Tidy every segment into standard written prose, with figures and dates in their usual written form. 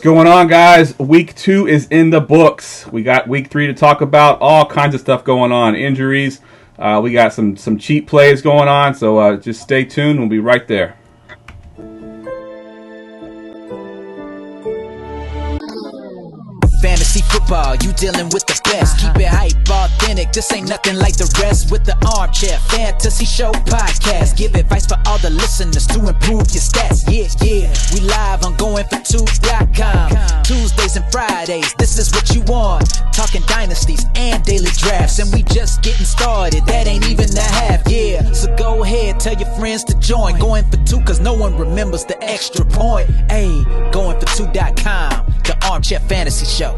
Going on, guys? Week 2 is in the books. We got week 3 to talk about. All kinds of stuff going on. Injuries. We got some cheap plays going on. So just stay tuned. We'll be right there. Fantasy football, you dealing with the best. Keep it hype, authentic, this ain't nothing like the rest. With the Armchair Fantasy Show podcast, give advice for all the listeners to improve your stats. Yeah, we live on GoingFor2 Tuesdays and Fridays, this is what you want. Talking dynasties and daily drafts, and we just getting started, that ain't even the half. Yeah, so go ahead, tell your friends to join Going4 2, cause no one remembers the extra point. Hey, Going4 2.com, the Armchair Fantasy Show.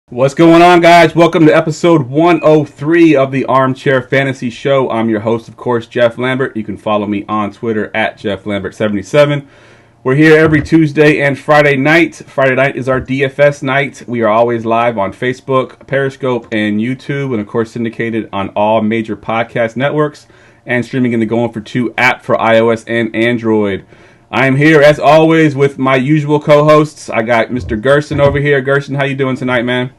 What's going on, guys? Welcome to episode 103 of the Armchair Fantasy Show. I'm your host, of course, Jeff Lambert. You can follow me on Twitter at JeffLambert77. We're here every Tuesday and Friday night. Friday night is our DFS night. We are always live on Facebook, Periscope, and YouTube, and of course syndicated on all major podcast networks and streaming in the GoingFor2 app for iOS and Android. I am here, as always, with my usual co-hosts. I got Mr. Gerson over here. Gerson, how you doing tonight, man?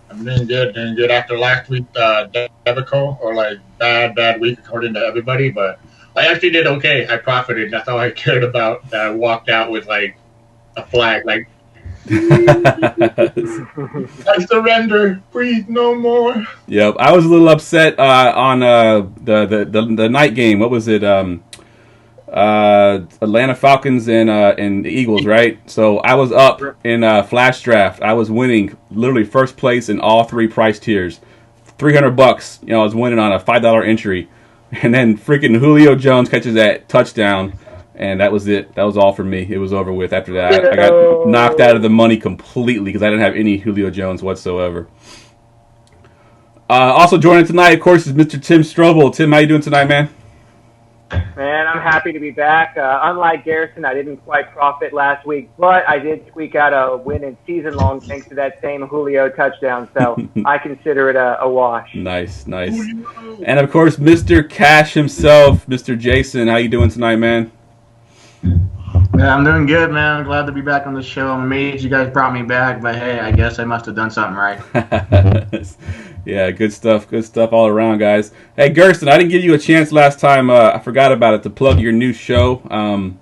I'm doing good after last week's debacle, or like bad week according to everybody, but I actually did okay. I profited. That's all I cared about. I walked out with like a flag, like I surrender, breathe no more. Yep, I was a little upset on the night game. What was it? Atlanta Falcons and Eagles, right? So I was up in flash draft. I was winning literally first place in all three price tiers. $300, I was winning on a $5 entry, and then freaking Julio Jones catches that touchdown, and that was it. That was all for me. It was over with after that. I got knocked out of the money completely because I didn't have any Julio Jones whatsoever. Also joining tonight, of course, is Mr. Tim Strobel. Tim, how you doing tonight, man? Man, I'm happy to be back. Unlike Gerson, I didn't quite profit last week, but I did squeak out a win in season long thanks to that same Julio touchdown, so I consider it a wash. Nice. And of course, Mr. Cash himself, Mr. Jason, how you doing tonight, man? Yeah, I'm doing good, man. I'm glad to be back on the show. I'm amazed you guys brought me back, but hey, I guess I must have done something right. Yeah, good stuff all around, guys. Hey, Gerson, I didn't give you a chance last time. I forgot about it, to plug your new show.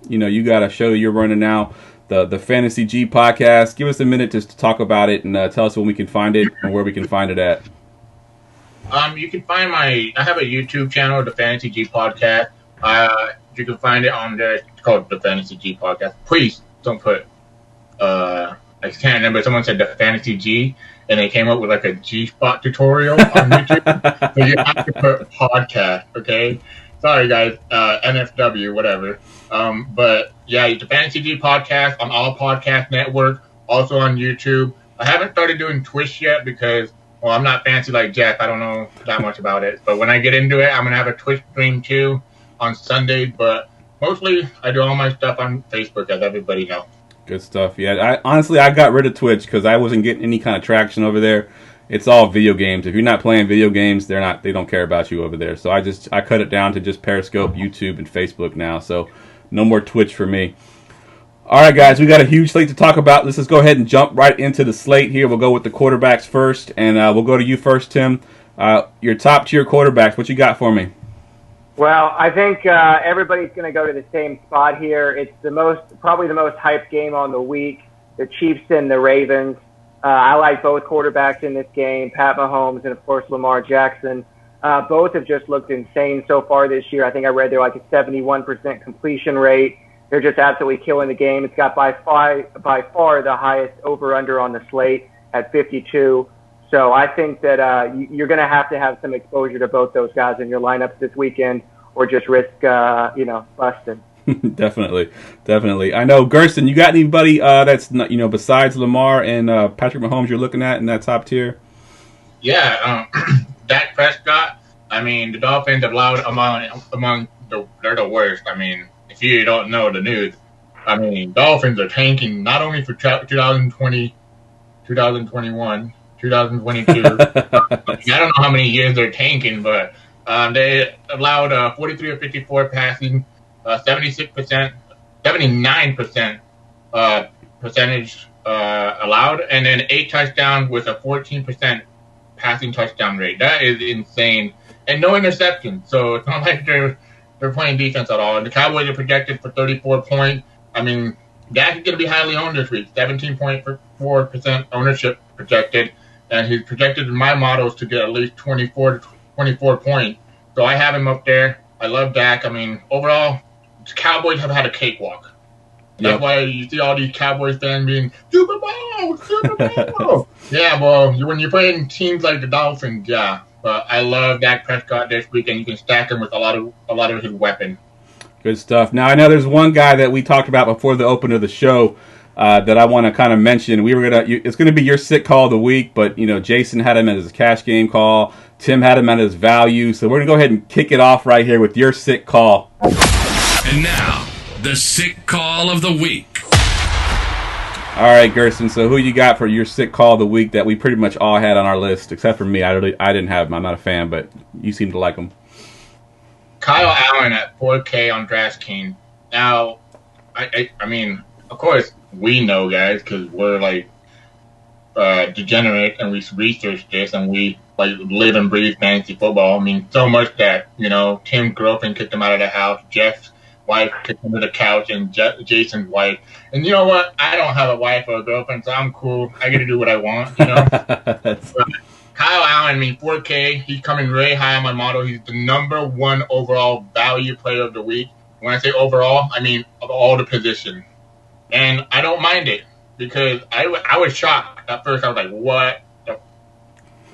You got a show you're running now, the Fantasy G podcast. Give us a minute just to talk about it and tell us when we can find it and where we can find it at. You can find I have a YouTube channel, the Fantasy G podcast. You can find it on there. It's called the Fantasy G podcast. Please don't put, I can't remember, someone said the Fantasy G, and they came up with like a G-spot tutorial on YouTube. So you have to put podcast, okay? Sorry, guys. NFW, whatever. But yeah, the Fantasy G podcast on all podcast networks, also on YouTube. I haven't started doing Twitch yet because, well, I'm not fancy like Jeff. I don't know that much about it. But when I get into it, I'm going to have a Twitch stream too on Sunday. But mostly, I do all my stuff on Facebook, as everybody knows. Good stuff. Yeah, I got rid of Twitch because I wasn't getting any kind of traction over there. It's all video games. If you're not playing video games, they don't care about you over there. So I cut it down to just Periscope, YouTube, and Facebook now. So no more Twitch for me. All right, guys, we got a huge slate to talk about. Let's just go ahead and jump right into the slate here. We'll go with the quarterbacks first, and we'll go to you first, Tim. Your top tier quarterbacks. What you got for me? Well, I think everybody's going to go to the same spot here. It's probably the most hyped game on the week, the Chiefs and the Ravens. I like both quarterbacks in this game, Pat Mahomes and, of course, Lamar Jackson. Both have just looked insane so far this year. I think I read they're like a 71% completion rate. They're just absolutely killing the game. It's got by far the highest over-under on the slate at 52. So I think that you're going to have some exposure to both those guys in your lineups this weekend, or just risk, busting. Definitely. I know, Gerson, you got anybody that's not, besides Lamar and Patrick Mahomes you're looking at in that top tier? Yeah, Dak Prescott. I mean, the Dolphins have allowed they're the worst. I mean, if you don't know the news, I mean, Dolphins are tanking not only for 2020, 2021. 2022. I don't know how many years they're tanking, but they allowed 43 of 54 passing, 76%, 79% percentage allowed, and then 8 touchdowns with a 14% passing touchdown rate. That is insane, and no interceptions. So it's not like they're playing defense at all. And the Cowboys are projected for 34 points. I mean, Dak is going to be highly owned this week. 17.4% ownership projected, and he's projected in my models to get at least 24 points. So I have him up there. I love Dak. I mean, overall, the Cowboys have had a cakewalk. That's why you see all these Cowboys fans being Super Bowl, Super Bowl. Yeah, well, when you're playing teams like the Dolphins, yeah. But I love Dak Prescott this week, and you can stack him with a lot of his weapons. Good stuff. Now I know there's one guy that we talked about before the open of the show that I want to kind of mention. It's gonna be your sick call of the week, but Jason had him as his cash game call. Tim had him at his value, so we're gonna go ahead and kick it off right here with your sick call. And now, the sick call of the week. All right, Gerson. So who you got for your sick call of the week that we pretty much all had on our list, except for me? I didn't have him. I'm not a fan, but you seem to like him. Kyle Allen at 4K on DraftKings. Now, I mean, of course we know, guys, because we're like degenerate and we research this and we like live and breathe fantasy football. I mean, so much that Tim's girlfriend kicked him out of the house. Jeff's wife kicked him to the couch, and Jason's wife. And you know what? I don't have a wife or a girlfriend, so I'm cool. I get to do what I want, But Kyle Allen, 4K, he's coming really high on my model. He's the number 1 overall value player of the week. When I say overall, I mean of all the positions. And I don't mind it because I was shocked at first. I was like, what?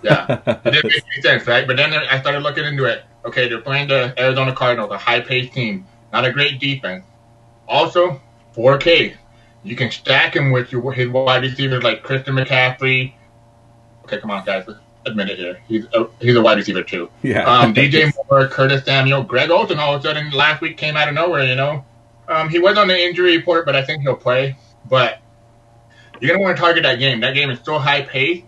Yeah. It didn't make any sense, right? But then I started looking into it. Okay, they're playing the Arizona Cardinals, a high-paced team. Not a great defense. Also, 4K. You can stack him with his wide receivers like Christian McCaffrey. Okay, come on, guys. Let's admit it here. He's a wide receiver, too. Yeah. DJ Moore, Curtis Samuel, Greg Olsen all of a sudden last week came out of nowhere, He was on the injury report, but I think he'll play. But you're going to want to target that game. That game is so high-paced,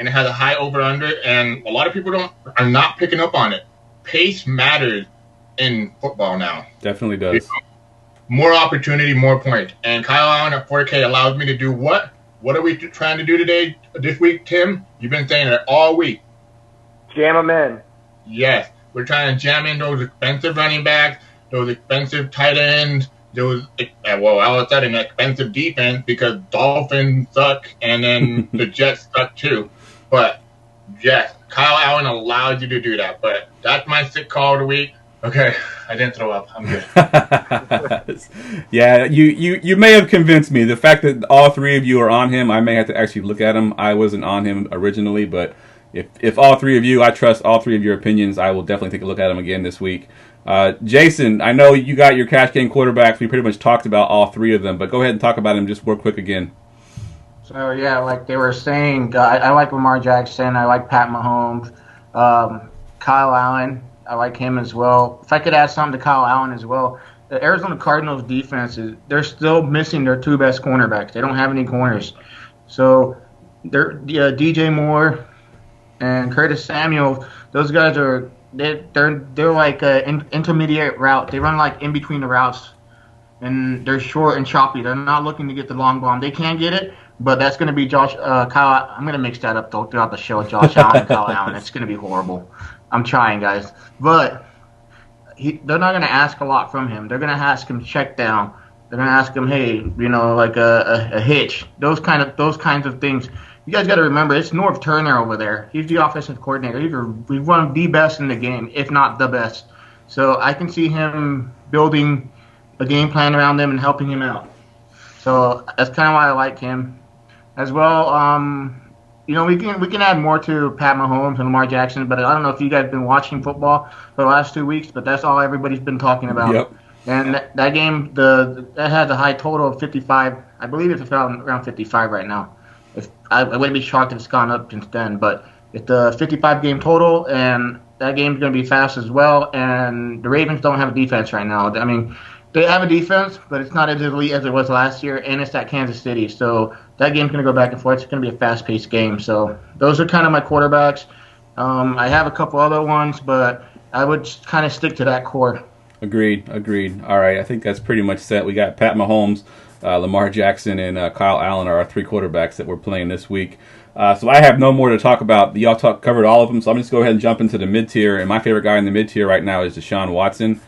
and it has a high over-under, and a lot of people are not picking up on it. Pace matters in football now. Definitely does. More opportunity, more points. And Kyle Allen at 4K allows me to do what? What are we trying to do this week, Tim? You've been saying it all week. Jam them in. Yes. We're trying to jam in those expensive running backs, those expensive tight ends, all of a sudden expensive defense because Dolphins suck and then the Jets suck too. But, yes, Kyle Allen allows you to do that. But that's my sick call of the week. Okay, I didn't throw up. I'm good. Yeah, you may have convinced me. The fact that all 3 of you are on him, I may have to actually look at him. I wasn't on him originally, but if all 3 of you, I trust all 3 of your opinions, I will definitely take a look at him again this week. Jason, I know you got your cash game quarterbacks. We pretty much talked about all 3 of them, but go ahead and talk about them just real quick again. So, yeah, like they were saying, I like Lamar Jackson. I like Pat Mahomes. Kyle Allen, I like him as well. If I could add something to Kyle Allen as well, the Arizona Cardinals defense, they're still missing their 2 best cornerbacks. They don't have any corners. So they're DJ Moore and Curtis Samuel, those guys they're like an intermediate route. They run like in between the routes, and they're short and choppy. They're not looking to get the long bomb. They can get it, but that's going to be Kyle. I'm going to mix that up throughout the show. Josh Allen and Kyle Allen. It's going to be horrible. I'm trying, guys. But they're not going to ask a lot from him. They're going to ask him check down. They're going to ask him, hey, like a hitch. Those kinds of things. You guys got to remember, it's Norv Turner over there. He's the offensive coordinator. He's one of the best in the game, if not the best. So I can see him building a game plan around them and helping him out. So that's kind of why I like him. As well, we can add more to Pat Mahomes and Lamar Jackson, but I don't know if you guys have been watching football for the last 2 weeks, but that's all everybody's been talking about. Yep. And that game, that has a high total of 55. I believe it's around 55 right now. I wouldn't be shocked if it's gone up since then, but it's a 55-game total, and that game's going to be fast as well, and the Ravens don't have a defense right now. I mean, they have a defense, but it's not as elite as it was last year, and it's at Kansas City, so that game's going to go back and forth. It's going to be a fast-paced game, so those are kind of my quarterbacks. I have a couple other ones, but I would kind of stick to that core. Agreed. All right, I think that's pretty much set. We got Pat Mahomes Lamar Jackson and Kyle Allen are our 3 quarterbacks that we're playing this week. So I have no more to talk about. Y'all covered all of them, so I'm just going to go ahead and jump into the mid-tier. And my favorite guy in the mid-tier right now is Deshaun Watson.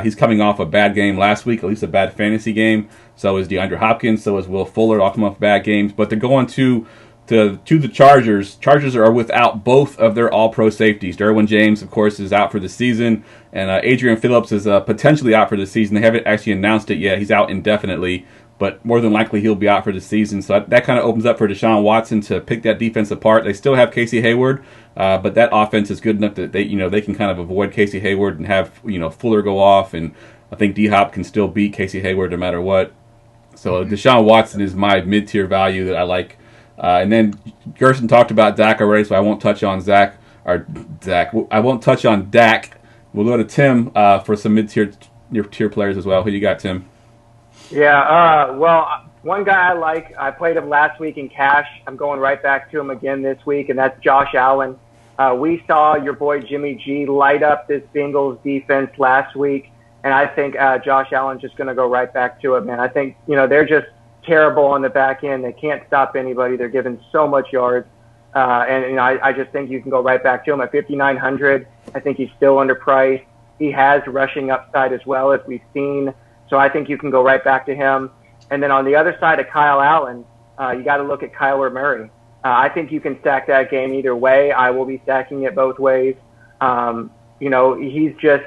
He's coming off a bad game last week, at least a bad fantasy game. So is DeAndre Hopkins, so is Will Fuller, all come off bad games. But they're going to the Chargers. Chargers are without both of their all-pro safeties. Derwin James, of course, is out for the season. And Adrian Phillips is potentially out for the season. They haven't actually announced it yet. He's out indefinitely. But more than likely he'll be out for the season. So that kind of opens up for Deshaun Watson to pick that defense apart. They still have Casey Hayward, but that offense is good enough that they can kind of avoid Casey Hayward and have Fuller go off. And I think D-Hop can still beat Casey Hayward no matter what. So Deshaun Watson is my mid-tier value that I like. And then Gerson talked about Dak already, so I won't touch on Dak. I won't touch on Dak. We'll go to Tim for some mid-tier players as well. Who you got, Tim? Yeah, well, one guy I like, I played him last week in cash. I'm going right back to him again this week, and that's Josh Allen. We saw your boy Jimmy G light up this Bengals defense last week, and I think Josh Allen's just going to go right back to it, man. I think, they're just terrible on the back end. They can't stop anybody. They're giving so much yards. I just think you can go right back to him at 5,900. I think he's still underpriced. He has rushing upside as well, as we've seen. So I think you can go right back to him. And then on the other side of Kyle Allen, you got to look at Kyler Murray. I think you can stack that game either way. I will be stacking it both ways. He's just,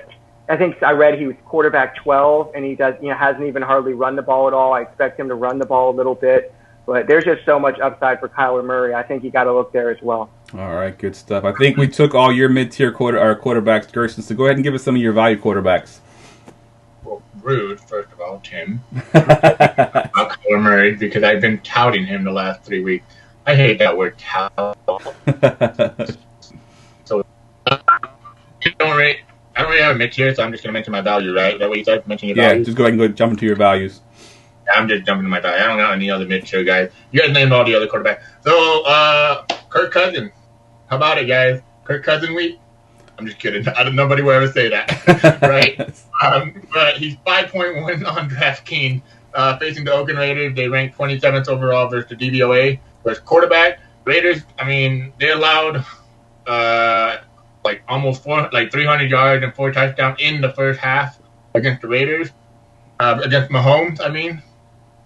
I think I read he was quarterback 12, and he hasn't even hardly run the ball at all. I expect him to run the ball a little bit. But there's just so much upside for Kyler Murray. I think you got to look there as well. All right, good stuff. I think we took all your mid-tier quarterbacks, Gerson. So go ahead and give us some of your value quarterbacks. Well, rude, first of all, Tim. About Kyler Murray, because I've been touting him the last 3 weeks. I hate that word, tout. So, I don't really have a mid-tier, so I'm just going to mention my value, right? Is that what you said? Mention your value? Yeah, just go ahead and jump into your values. I'm just jumping to my value. I don't know any other mid-tier guys. You guys named all the other quarterbacks. So, Kirk Cousins. How about it, guys? Kirk Cousins week? I'm just kidding. Nobody will ever say that, right? But he's 5.1 on DraftKings, facing the Oakland Raiders. They ranked 27th overall versus the DVOA. Versus quarterback, Raiders, they allowed almost 300 yards and 4 touchdowns in the first half against the Raiders, against Mahomes,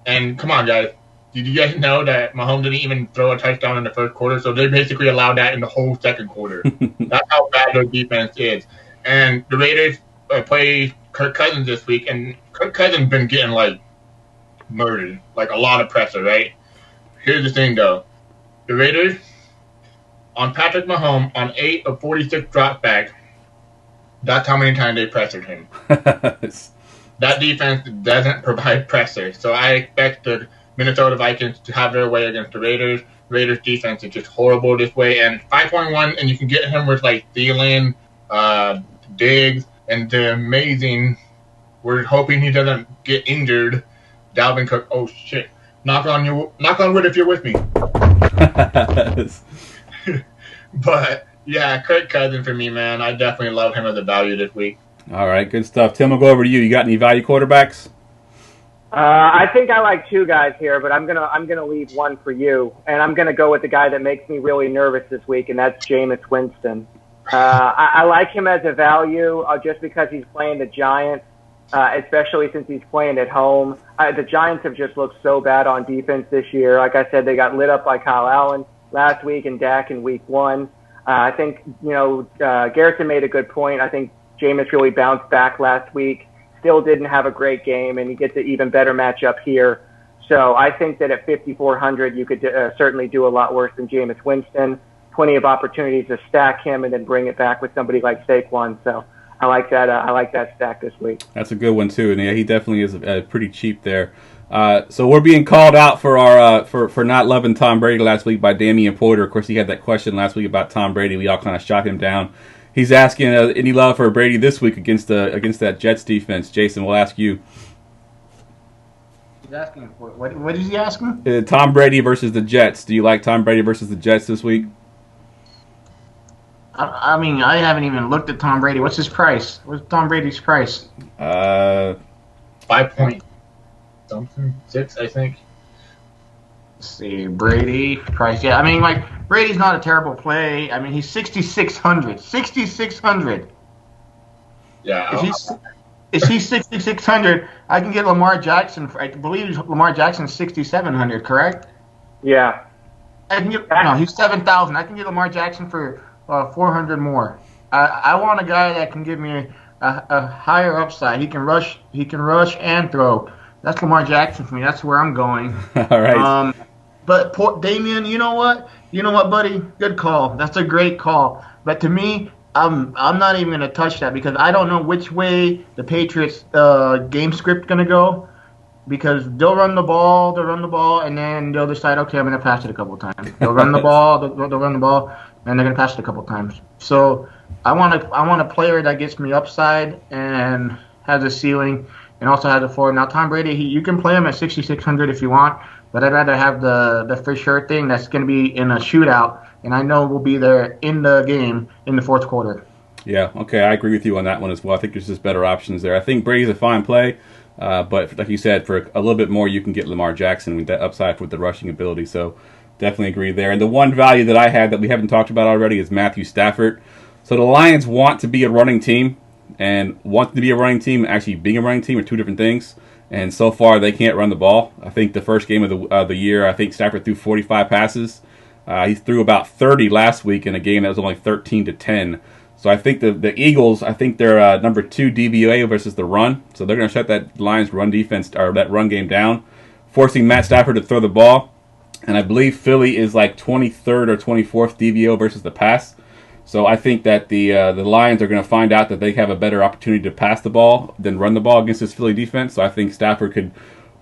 And come on, guys. Did you guys know that Mahomes didn't even throw a touchdown in the first quarter? So they basically allowed that in the whole second quarter. That's how bad their defense is. And the Raiders play Kirk Cousins this week, and Kirk Cousins been getting, murdered. A lot of pressure, right? Here's the thing, though. The Raiders, on Patrick Mahomes, on 8 of 46 dropbacks, that's how many times they pressured him. That defense doesn't provide pressure. So I expect the Minnesota Vikings to have their way against the Raiders. Raiders defense is just horrible this way. And 5.1, and you can get him with Thielen, Diggs, and the amazing, we're hoping he doesn't get injured, Dalvin Cook. Oh, shit. Knock on wood if you're with me. But, yeah, Kirk Cousins for me, man. I definitely love him as a value this week. All right, good stuff. Tim, we'll go over to you. You got any value quarterbacks? I think I like 2 guys here, but I'm gonna leave one for you, and I'm gonna go with the guy that makes me really nervous this week, and that's Jameis Winston. I like him as a value just because he's playing the Giants, especially since he's playing at home. The Giants have just looked so bad on defense this year. Like I said, they got lit up by Kyle Allen last week and Dak in week 1. I think Gerson made a good point. I think Jameis really bounced back last week. Still didn't have a great game, and he gets an even better matchup here. So I think that at 5,400, you could certainly do a lot worse than Jameis Winston. Plenty of opportunities to stack him and then bring it back with somebody like Saquon. So I like that. I like that stack this week. That's a good one too, and yeah, he definitely is pretty cheap there. So we're being called out for our for not loving Tom Brady last week by Damian Porter. Of course, he had that question last week about Tom Brady. We all kind of shot him down. He's asking any love for Brady this week against that Jets defense. Jason, we'll ask you. He's asking for what is he asking? Tom Brady versus the Jets. Do you like Tom Brady versus the Jets this week? I haven't even looked at Tom Brady. What's his price? What's Tom Brady's price? 5.3. something, 6, I think. Let's see, Brady, Price. Yeah, I mean, like, Brady's not a terrible play. I mean, he's 6,600. 6,600. Yeah. If he's 6,600, I can get Lamar Jackson. I believe Lamar Jackson's 6,700, correct? Yeah. No, he's 7,000. I can get Lamar Jackson for 400 more. I want a guy that can give me a higher upside. He can rush and throw. That's Lamar Jackson for me. That's where I'm going. All right. But Damien, you know what? You know what, buddy? Good call. That's a great call. But to me, I'm not even going to touch that because I don't know which way the Patriots game script going to go because they'll run the ball, and then they'll decide, okay, I'm going to pass it a couple times. They'll run the ball, they'll run the ball, and they're going to pass it a couple times. So I want a player that gets me upside and has a ceiling and also has a floor. Now, Tom Brady, you can play him at 6,600 if you want, but I'd rather have the for sure thing that's going to be in a shootout, and I know we'll be there in the game in the fourth quarter. Yeah, okay, I agree with you on that one as well. I think there's just better options there. I think Brady's a fine play, but like you said, for a little bit more, you can get Lamar Jackson with that upside with the rushing ability. So definitely agree there. And the one value that I had that we haven't talked about already is Matthew Stafford. So the Lions want to be a running team, and wanting to be a running team and actually being a running team are two different things. And so far, they can't run the ball. I think the first game of the year, I think Stafford threw 45 passes. He threw about 30 last week in a game that was only 13-10. So I think the Eagles, I think they're number 2 DVOA versus the run. So they're going to shut that Lions run defense or that run game down, forcing Matt Stafford to throw the ball. And I believe Philly is like 23rd or 24th DVO versus the pass. So I think that the Lions are going to find out that they have a better opportunity to pass the ball than run the ball against this Philly defense. So I think Stafford could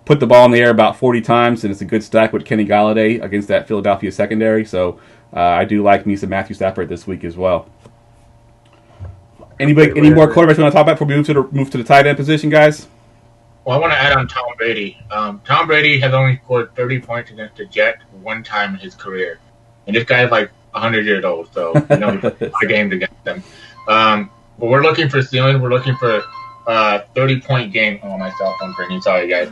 put the ball in the air about 40 times, and it's a good stack with Kenny Galladay against that Philadelphia secondary. So I do like me some Matthew Stafford this week as well. Any more quarterbacks you want to talk about before we move to the tight end position, guys? Well, I want to add on Tom Brady. Tom Brady has only scored 30 points against the Jets one time in his career. And this guy is like 100 years old, so he's a game against them. But we're looking for ceiling. We're looking for 30-point game. Oh, my cell phone's ringing. Sorry, guys.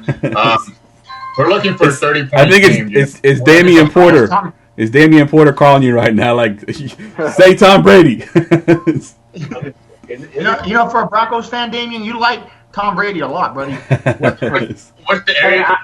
We're looking for 30 points. I think it's Damian Porter. Is Damian Porter calling you right now? Like, say Tom Brady. You know, for a Broncos fan, Damien, you like Tom Brady a lot, buddy. What's the area?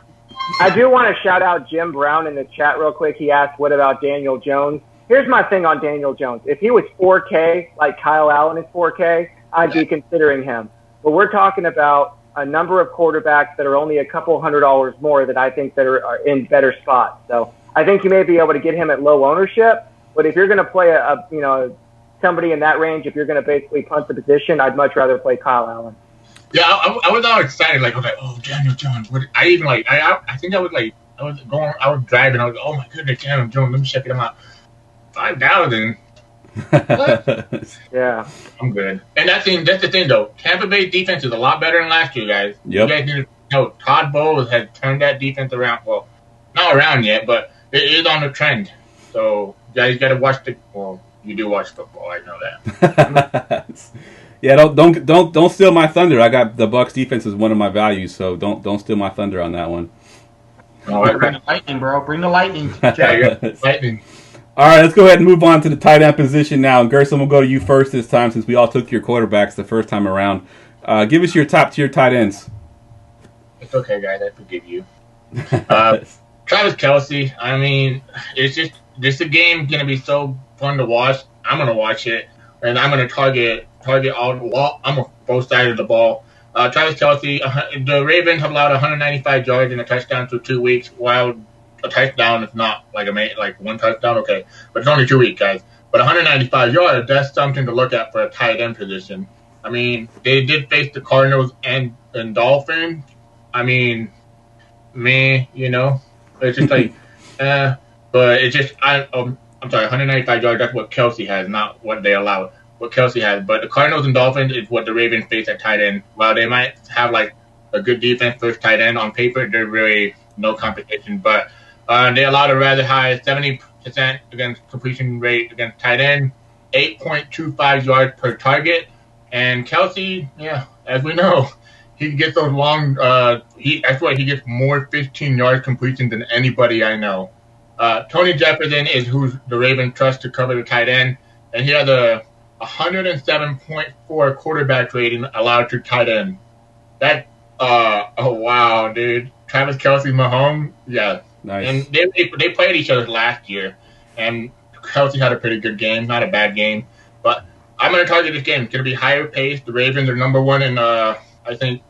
I do want to shout out Jim Brown in the chat real quick. He asked, what about Daniel Jones? Here's my thing on Daniel Jones. If he was 4K, like Kyle Allen is 4K, I'd be considering him. But we're talking about a number of quarterbacks that are only a couple $100 more that I think that are in better spots. So I think you may be able to get him at low ownership. But if you're going to play somebody in that range, if you're going to basically punt the position, I'd much rather play Kyle Allen. Yeah, I was all excited. I was like, oh, Daniel Jones. I was driving. I was like, oh my goodness, Daniel Jones. Let me check him out. 5,000. Yeah, I'm good. And that's the thing, though. Tampa Bay defense is a lot better than last year, guys. Yep. You guys need to know Todd Bowles has turned that defense around. Well, not around yet, but it is on the trend. So you guys got to watch you do watch football. I know that. Yeah, don't steal my thunder. I got the Bucs defense as one of my values, so don't steal my thunder on that one. Bring the lightning, bro. Bring the lightning. Lightning. All right, let's go ahead and move on to the tight end position now. And Gerson, we'll go to you first this time since we all took your quarterbacks the first time around. Give us your top tier tight ends. It's okay, guys. I forgive you. Travis Kelce. I mean, it's just a game going to be so fun to watch. I'm going to watch it, and I'm going to target all the wall. I'm on both sides of the ball. Travis Kelce, the Ravens have allowed 195 yards and a touchdown through 2 weeks, while a touchdown is not like one touchdown, okay. But it's only 2 weeks, guys. But 195 yards, that's something to look at for a tight end position. I mean, they did face the Cardinals and Dolphins. I mean, it's just like, but it's just, I'm sorry, 195 yards, that's what Kelce has, not what they allow. What Kelce has. But the Cardinals and Dolphins is what the Ravens face at tight end. While they might have like a good defense first tight end on paper, they're really no competition. But they allowed a rather high 70% against completion rate against tight end, 8.25 yards per target. And Kelce, as we know, he gets those long. That's why he gets more 15-yard completions than anybody I know. Tony Jefferson is who the Ravens trust to cover the tight end, and he has a 107.4 quarterback rating allowed to tight end. That oh wow, dude. Travis Kelce, Mahomes, yeah. Nice. And they played each other last year, and Kelce had a pretty good game, not a bad game. But I'm going to target this game. It's going to be higher pace. The Ravens are number one in, I think,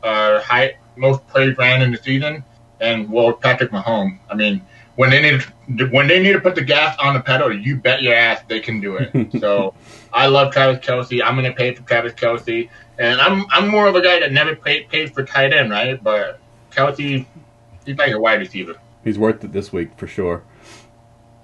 most plays ran in the season, and Patrick Mahomes. I mean, when they need to put the gas on the pedal, you bet your ass they can do it. So I love Travis Kelce. I'm going to pay for Travis Kelce, and I'm more of a guy that never paid for tight end, right? But Kelce, he's like a wide receiver. He's worth it this week for sure.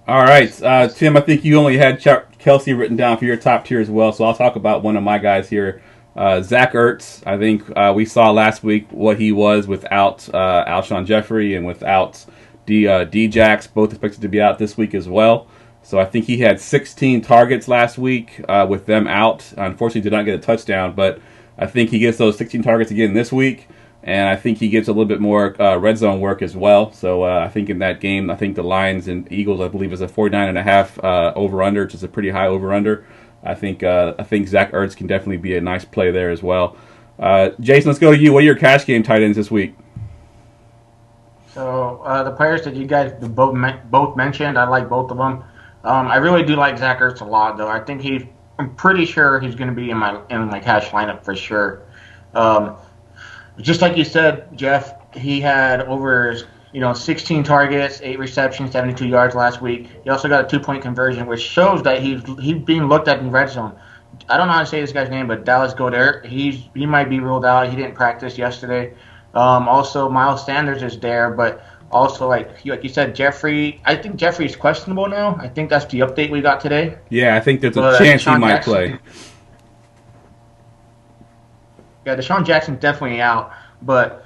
All right, Tim, I think you only had Kelce written down for your top tier as well, so I'll talk about one of my guys here. Zach Ertz, I think we saw last week what he was without Alshon Jeffrey and without D-Jax, both expected to be out this week as well. So I think he had 16 targets last week with them out. Unfortunately, did not get a touchdown, but I think he gets those 16 targets again this week. And I think he gets a little bit more red zone work as well. So I think in that game, I think the Lions and Eagles, I believe, is a 49.5 over-under, which is a pretty high over-under. I think Zach Ertz can definitely be a nice play there as well. Jason, let's go to you. What are your cash game tight ends this week? So the players that you guys both mentioned, I like both of them. I really do like Zach Ertz a lot, though. I'm pretty sure he's going to be in my cash lineup for sure. Just like you said, Jeff, he had over 16 targets, 8 receptions, 72 yards last week. He also got a 2-point conversion, which shows that he's being looked at in red zone. I don't know how to say this guy's name, but Dallas Goedert, he might be ruled out. He didn't practice yesterday. Also, Miles Sanders is there, but also like you said, Jeffrey. I think Jeffrey's questionable now. I think that's the update we got today. Yeah, I think there's a chance he might play. Yeah, Deshaun Jackson's definitely out. But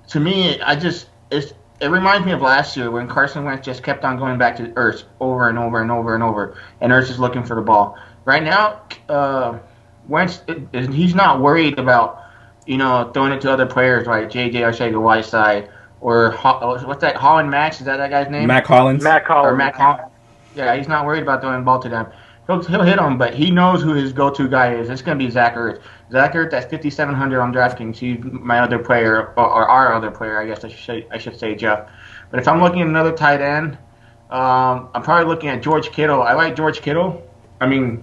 to me, it reminds me of last year when Carson Wentz just kept on going back to Ertz over and over and over and over, and Ertz is looking for the ball. Right now, Wentz, he's not worried about throwing it to other players like J.J. Arcega-Whiteside or what's that? Holland Max, is that guy's name? Mac Hollins. Mac Hollins. Yeah, he's not worried about throwing the ball to them. He'll hit him, but he knows who his go-to guy is. It's going to be Zach Ertz. Zach Ertz, that's 5,700 on DraftKings. He's my other player, or our other player, I guess I should say, Jeff. But if I'm looking at another tight end, I'm probably looking at George Kittle. I like George Kittle. I mean,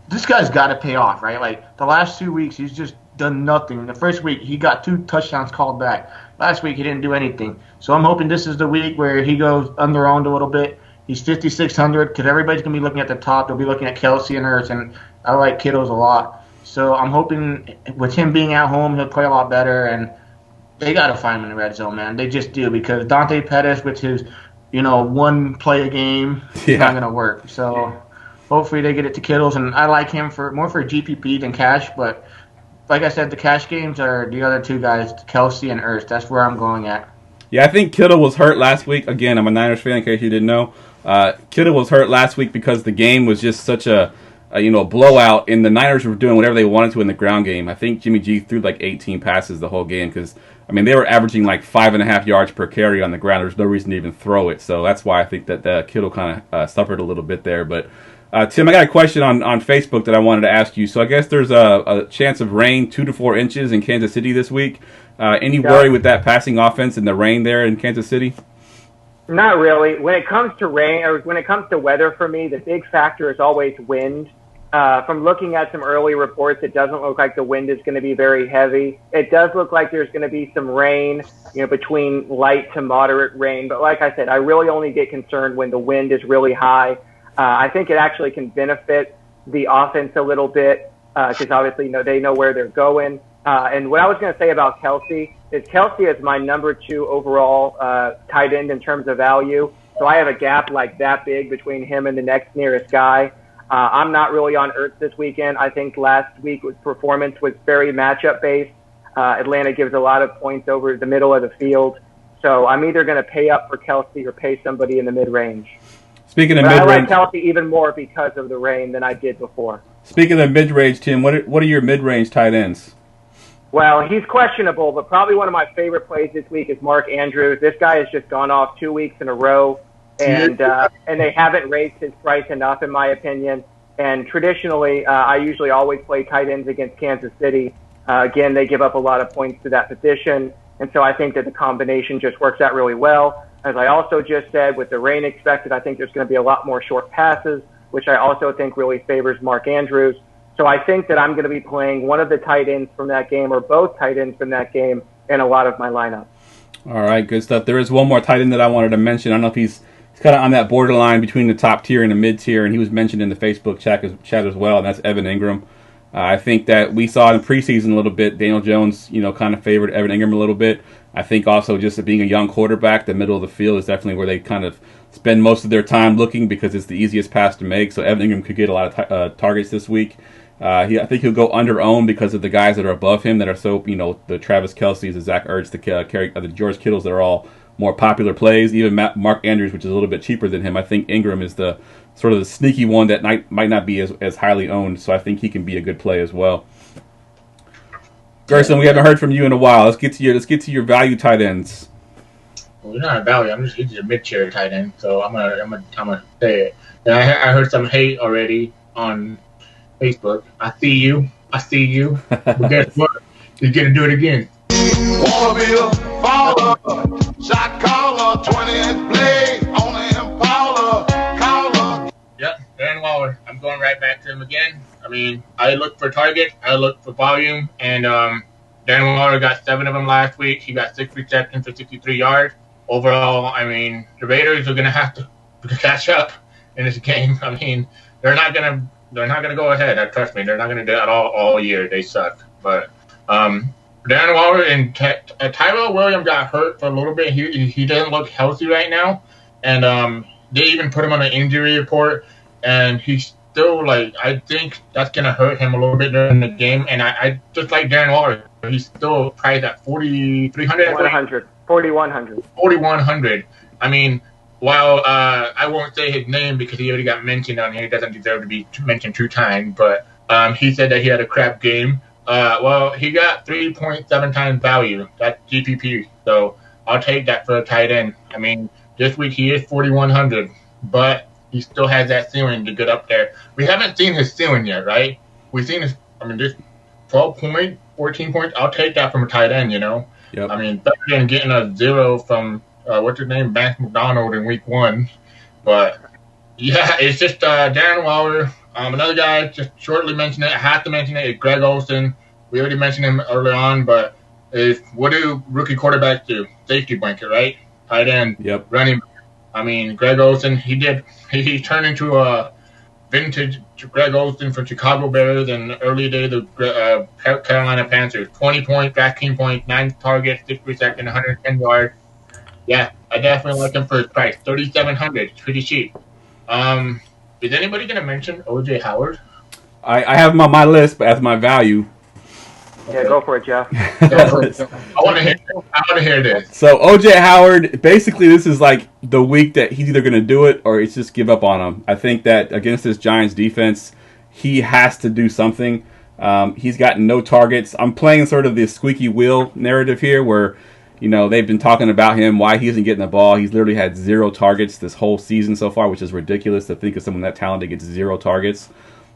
this guy's got to pay off, right? Like, the last 2 weeks, he's just done nothing. The first week, he got 2 touchdowns called back. Last week, he didn't do anything. So I'm hoping this is the week where he goes under-owned a little bit. He's 5,600 because everybody's going to be looking at the top. They'll be looking at Kelce and Ertz, and I like Kittles a lot. So I'm hoping with him being at home, he'll play a lot better, and they got to find him in the red zone, man. They just do because Dante Pettis with his, one play a game, is not going to work. So hopefully they get it to Kittles, and I like him more for GPP than cash, but like I said, the cash games are the other 2 guys, Kelce and Ertz. That's where I'm going at. Yeah, I think Kittle was hurt last week. Again, I'm a Niners fan in case you didn't know. Kittle was hurt last week because the game was just such a blowout, and the Niners were doing whatever they wanted to in the ground game. I think Jimmy G threw like 18 passes the whole game because, they were averaging like 5.5 yards per carry on the ground. There's no reason to even throw it. So that's why I think that Kittle kind of suffered a little bit there. But, Tim, I got a question on Facebook that I wanted to ask you. So I guess there's a chance of rain 2 to 4 inches in Kansas City this week. Any worry with that passing offense and the rain there in Kansas City? Not really. When it comes to rain, or when it comes to weather for me, the big factor is always wind. From looking at some early reports, it doesn't look like the wind is going to be very heavy. It does look like there's going to be some rain, between light to moderate rain. But like I said, I really only get concerned when the wind is really high. I think it actually can benefit the offense a little bit because obviously they know where they're going. And what I was going to say about Kelce is my number 2 overall tight end in terms of value. So I have a gap like that big between him and the next nearest guy. I'm not really on Ertz this weekend. I think last week's performance was very matchup based. Atlanta gives a lot of points over the middle of the field. So I'm either going to pay up for Kelce or pay somebody in the mid-range. Speaking of mid-range, I like Kelce even more because of the rain than I did before. Speaking of mid-range, Tim, what are your mid-range tight ends? Well, he's questionable, but probably one of my favorite plays this week is Mark Andrews. This guy has just gone off 2 weeks in a row, and they haven't raised his price enough, in my opinion. And traditionally, I usually always play tight ends against Kansas City. Again, they give up a lot of points to that position, and so I think that the combination just works out really well. As I also just said, with the rain expected, I think there's going to be a lot more short passes, which I also think really favors Mark Andrews. So I think that I'm going to be playing one of the tight ends from that game or both tight ends from that game in a lot of my lineups. All right, good stuff. There is one more tight end that I wanted to mention. I don't know if he's kind of on that borderline between the top tier and the mid tier, and he was mentioned in the Facebook chat as well, and that's Evan Ingram. I think that we saw in preseason a little bit, Daniel Jones, kind of favored Evan Ingram a little bit. I think also just being a young quarterback, the middle of the field is definitely where they kind of spend most of their time looking because it's the easiest pass to make. So Evan Ingram could get a lot of targets this week. I think he'll go under-owned because of the guys that are above him that are so, the Travis Kelce's, the Zach Ertz, the George Kittles, that are all more popular plays. Even Mark Andrews, which is a little bit cheaper than him. I think Ingram is the sort of the sneaky one that might not be as highly owned, so I think he can be a good play as well. Gerson, we haven't heard from you in a while. Let's get to your value tight ends. Well, you're not a value. I'm just a mid-tier tight end, so I'm gonna say it. And I heard some hate already on Facebook. I see you. But guess what? You're gonna do it again. Wanna be a baller, shot caller, 20th play on the Impala, caller. Yep, Darren Waller. I'm going right back to him again. I mean, I look for target, I look for volume, and Darren Waller got 7 of them last week. He got 6 receptions for 63 yards. Overall, I mean, the Raiders are gonna have to catch up in this game. I mean, they're not gonna go ahead. Trust me, they're not gonna do that all year. They suck. But Darren Waller and Tyrell Williams got hurt for a little bit. He doesn't look healthy right now, and they even put him on an injury report, and he's still I think that's gonna hurt him a little bit during the game. And I just like Darren Waller. He's still priced at 4,300. 4,100. I mean, while I won't say his name because he already got mentioned on here, he doesn't deserve to be mentioned 2 times. But he said that he had a crap game. Well, he got 3.7 times value. That's GPP. So I'll take that for a tight end. I mean, this week he is 4,100, but he still has that ceiling to get up there. We haven't seen his ceiling yet, right? We've seen his, just 12 points, 14 points. I'll take that from a tight end, Yep. I mean, better than getting a 0 from, what's his name, Vance McDonald in week 1. But, yeah, it's just Darren Waller. Another guy, just shortly mentioned it, I have to mention it, is Greg Olsen. We already mentioned him earlier on, but what do rookie quarterbacks do? Safety blanket, right? Tight end, Yep. Running back. I mean, Greg Olsen, he turned into a vintage Greg Olsen from Chicago Bears in the early days of Carolina Panthers. 20 points, DraftKings points, 9 targets, 6 receptions, 110 yards. Yeah, I definitely like him for his price. 3,700. It's pretty cheap. Is anybody going to mention O.J. Howard? I have him on my list, but as my value. Yeah, go for it, Jeff. I want to hear this. So O.J. Howard, basically this is like the week that he's either going to do it or it's just give up on him. I think that against this Giants defense, he has to do something. He's gotten no targets. I'm playing sort of the squeaky wheel narrative here where, they've been talking about him, why he isn't getting the ball. He's literally had 0 targets this whole season so far, which is ridiculous to think of someone that talented gets 0 targets.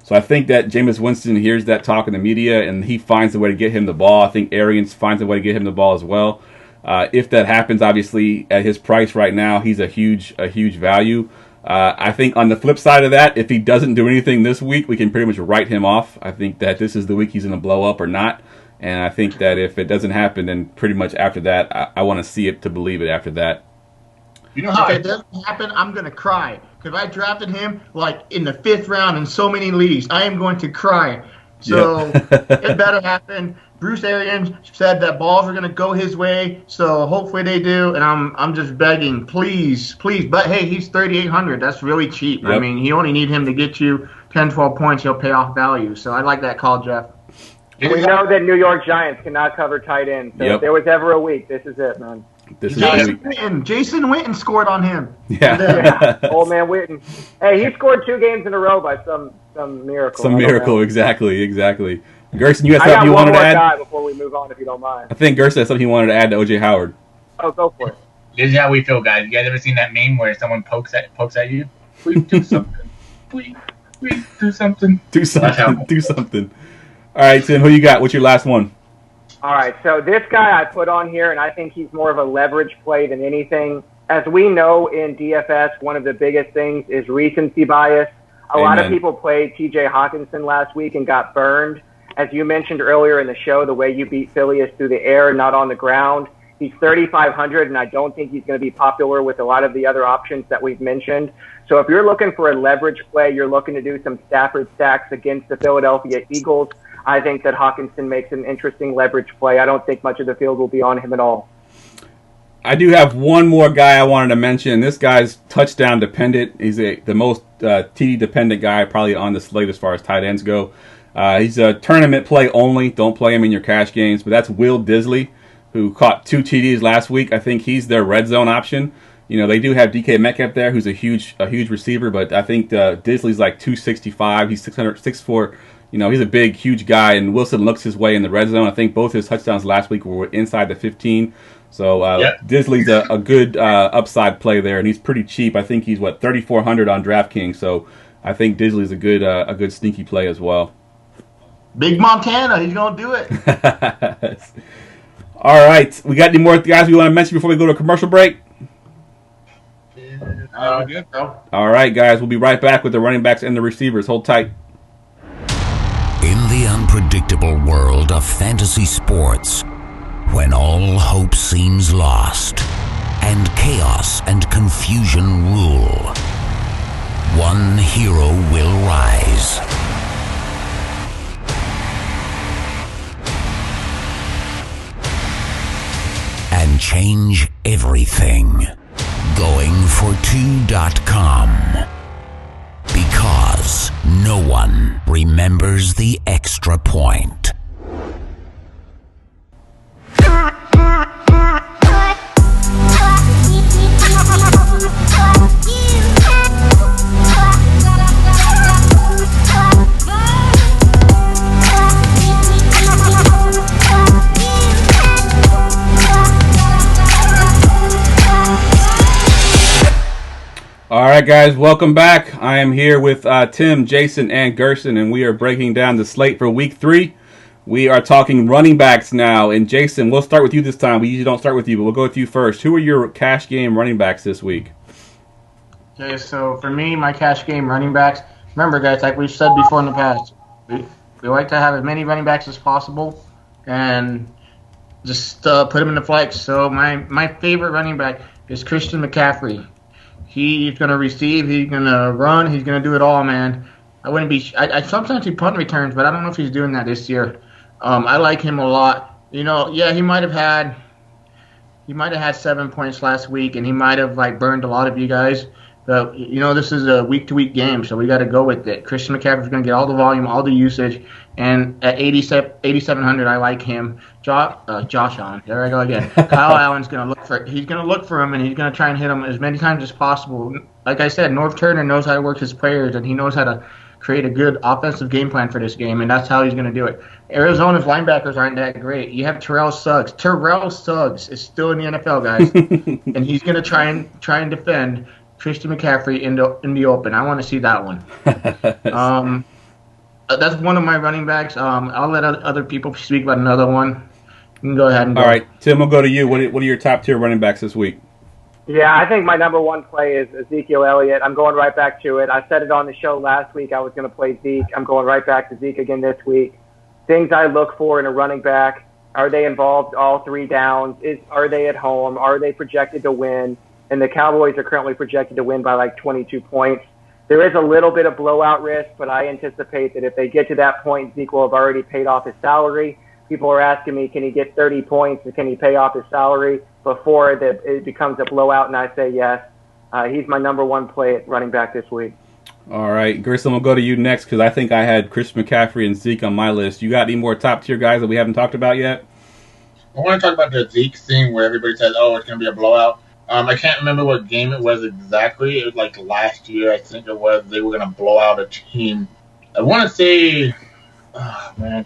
So I think that Jameis Winston hears that talk in the media, and he finds a way to get him the ball. I think Arians finds a way to get him the ball as well. If that happens, obviously, at his price right now, he's a huge value. I think on the flip side of that, if he doesn't do anything this week, we can pretty much write him off. I think that this is the week he's going to blow up or not. And I think that if it doesn't happen, then pretty much after that, I want to see it to believe it after that. If it doesn't happen, I'm going to cry. Because I drafted him in the 5th round in so many leagues. I am going to cry. So it better happen. Bruce Arians said that balls are going to go his way. So hopefully they do. And I'm just begging, please. But hey, he's 3,800. That's really cheap. Yep. I mean, you only need him to get you 10, 12 points. He'll pay off value. So I like that call, Jeff. We know that New York Giants cannot cover tight ends. So if there was ever a week, this is it, man. Jason Witten scored on him. Yeah. Old man Witten. Hey, he scored 2 games in a row by some miracle. Some miracle, exactly. Gerson, you had I something got you one wanted more to add? guy before we move on, if you don't mind. I think Gerson had something he wanted to add to OJ Howard. Oh, go for it. This is how we feel, guys. You guys ever seen that meme where someone pokes at you? Please do something. Please do something. Do something. Do something. All right, Tim, who you got? What's your last one? All right, so this guy I put on here, and I think he's more of a leverage play than anything. As we know in DFS, one of the biggest things is recency bias. A lot of people played T.J. Hawkinson last week and got burned. As you mentioned earlier in the show, the way you beat Philly is through the air, not on the ground. He's 3,500, and I don't think he's going to be popular with a lot of the other options that we've mentioned. So if you're looking for a leverage play, you're looking to do some Stafford stacks against the Philadelphia Eagles, I think that Hawkinson makes an interesting leverage play. I don't think much of the field will be on him at all. I do have one more guy I wanted to mention. This guy's touchdown dependent. He's the most TD dependent guy probably on the slate as far as tight ends go. He's a tournament play only. Don't play him in your cash games. But that's Will Disley, who caught 2 TDs last week. I think he's their red zone option. You know, they do have DK Metcalf there, who's a huge receiver, but I think Disley's like 265. He's 6'4". You know, he's a big, huge guy, and Wilson looks his way in the red zone. I think both his touchdowns last week were inside the 15. So Disley's a good upside play there, and he's pretty cheap. I think he's, 3,400 on DraftKings. So I think Disley's a good sneaky play as well. Big Montana, he's going to do it. All right. We got any more guys we want to mention before we go to a commercial break? Good, bro. All right, guys. We'll be right back with the running backs and the receivers. Hold tight. In the unpredictable world of fantasy sports, when all hope seems lost and chaos and confusion rule, one hero will rise. And change everything. GoingFor2.com. Because no one remembers the extra point. All right, guys, welcome back. I am here with Tim, Jason, and Gerson, and we are breaking down the slate for Week 3. We are talking running backs now, and Jason, we'll start with you this time. We usually don't start with you, but we'll go with you first. Who are your cash game running backs this week? Okay, so for me, my cash game running backs, remember, guys, like we've said before in the past, we like to have as many running backs as possible and just put them in the flex. So my favorite running back is Christian McCaffrey. He's going to receive, he's going to run, he's going to do it all, man. I sometimes see punt returns, but I don't know if he's doing that this year. I like him a lot. You know, yeah, he might have had 7 points last week, and he might have burned a lot of you guys. But you know, this is a week-to-week game, so we got to go with it. Christian McCaffrey's going to get all the volume, all the usage, and at 8,700, I like him. Josh Allen, there I go again. Kyle Allen's going to look for him, and he's going to try and hit him as many times as possible. Like I said, Norv Turner knows how to work his players, and he knows how to create a good offensive game plan for this game, and that's how he's going to do it. Arizona's linebackers aren't that great. You have Terrell Suggs. Terrell Suggs is still in the NFL, guys, and he's going to try and defend Christian McCaffrey in the open. I want to see that one. That's one of my running backs. I'll let other people speak about another one. You can go ahead and go. All right, Tim, we'll go to you. What are your top tier running backs this week? Yeah, I think my number one play is Ezekiel Elliott. I'm going right back to it. I said it on the show last week. I was going to play Zeke. I'm going right back to Zeke again this week. Things I look for in a running back: are they involved all 3 downs? Are they at home? Are they projected to win? And the Cowboys are currently projected to win by 22 points. There is a little bit of blowout risk, but I anticipate that if they get to that point, Zeke will have already paid off his salary. People are asking me, can he get 30 points and can he pay off his salary before it becomes a blowout? And I say yes. He's my number one play at running back this week. All right, Gerson, we'll go to you next because I think I had Chris McCaffrey and Zeke on my list. You got any more top-tier guys that we haven't talked about yet? I want to talk about the Zeke thing where everybody says, oh, it's going to be a blowout. I can't remember what game it was exactly. It was last year, I think it was. They were going to blow out a team. I want to say, oh, man.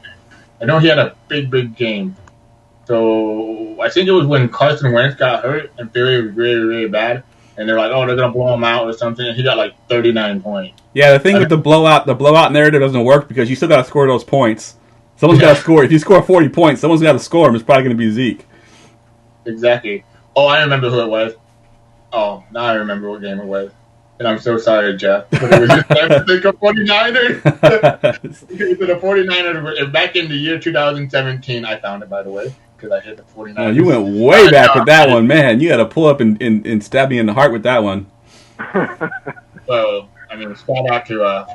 I know he had a big game. So I think it was when Carson Wentz got hurt and Philly was really bad, and they're like, oh, they're gonna blow him out or something. And he got like 39 points. Yeah, the thing with the blowout narrative doesn't work because you still got to score those points. Someone's got to score. If you score 40 points, someone's got to score them. It's probably going to be Zeke. Exactly. Oh, I remember who it was. Oh, now I remember what game it was. And I'm so sorry, Jeff. But it was just San Francisco 49ers. It was the 49ers. Back in the year 2017, I found it, by the way, because I hit the 49ers. Oh, you went way back with that one, man. You got to pull up and stab me in the heart with that one. Well, I mean, shout out to,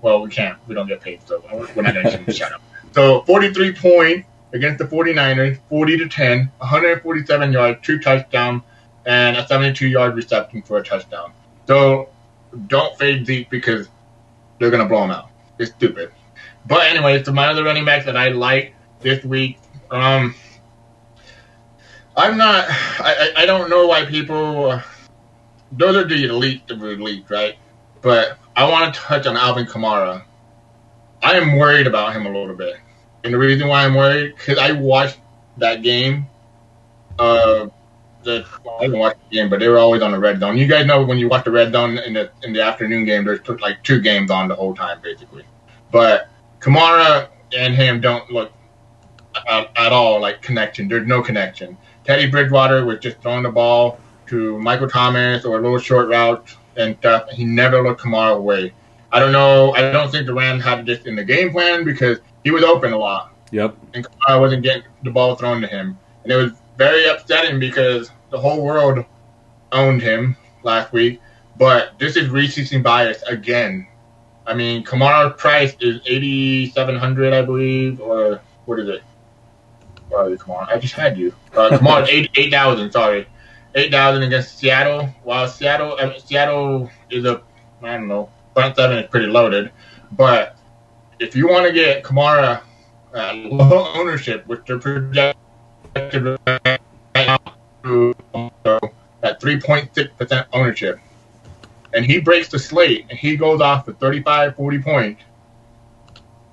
well, we can't. We don't get paid, so we're not going to shout out. So, 43 points against the 49ers, 40-10, 147 yards, 2 touchdowns, and a 72-yard reception for a touchdown. So, don't fade Zeke because they're going to blow him out. It's stupid. But anyway, so my other running backs that I like this week, I don't know why people, those are the elite, right? But I want to touch on Alvin Kamara. I am worried about him a little bit. And the reason why I'm worried, because I watched that game. I didn't watch the game, but they were always on the red zone. You guys know when you watch the red zone in the afternoon game, there's like 2 games on the whole time, basically. But Kamara and him don't look at all like connection. There's no connection. Teddy Bridgewater was just throwing the ball to Michael Thomas or a little short route and stuff. He never looked Kamara away. I don't know. I don't think the Rams had this in the game plan because he was open a lot. Yep. And Kamara wasn't getting the ball thrown to him. And it was very upsetting because the whole world owned him last week. But this is recency bias again. I mean, Kamara's price is $8,700, I believe, or what is it? Kamara, I just had you. Kamara's 8,000. Sorry, 8,000 against Seattle. While Seattle is I don't know, front seven is pretty loaded. But if you want to get Kamara low ownership, which they're projected right now at 3.6% ownership, and he breaks the slate and he goes off for 35, 40 points,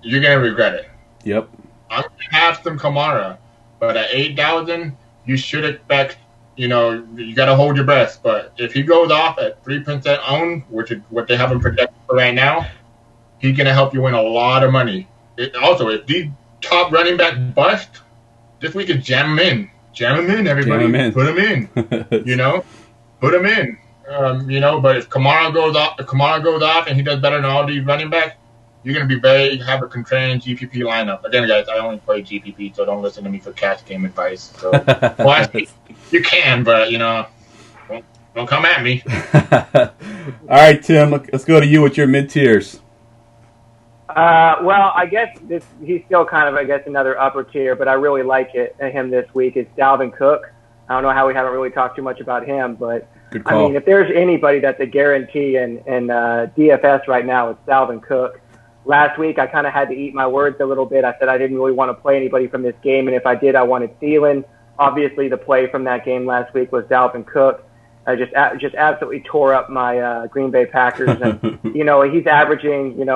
you're going to regret it. Yep. I'm going to have some Kamara, but at 8,000, you should expect, you got to hold your breath. But if he goes off at 3% owned, which is what they have him projected for right now, he's going to help you win a lot of money. Also, if these top running back bust, this week is jam them in. Jam them in, everybody. Put them in. Put them in. But if Kamara goes off and he does better than all these running backs, you're going to be have a contrarian GPP lineup. Again, guys, I only play GPP, so don't listen to me for cash game advice. So, you can, but, don't come at me. All right, Tim, let's go to you with your mid-tiers. Well, I guess he's still kind of, another upper tier, but I really like him this week. It's Dalvin Cook. I don't know how we haven't really talked too much about him, but good call. I mean, if there's anybody that's a guarantee in DFS right now, it's Dalvin Cook. Last week, I kind of had to eat my words a little bit. I said I didn't really want to play anybody from this game, and if I did, I wanted Thielen. Obviously, the play from that game last week was Dalvin Cook. I just absolutely tore up my Green Bay Packers, and he's averaging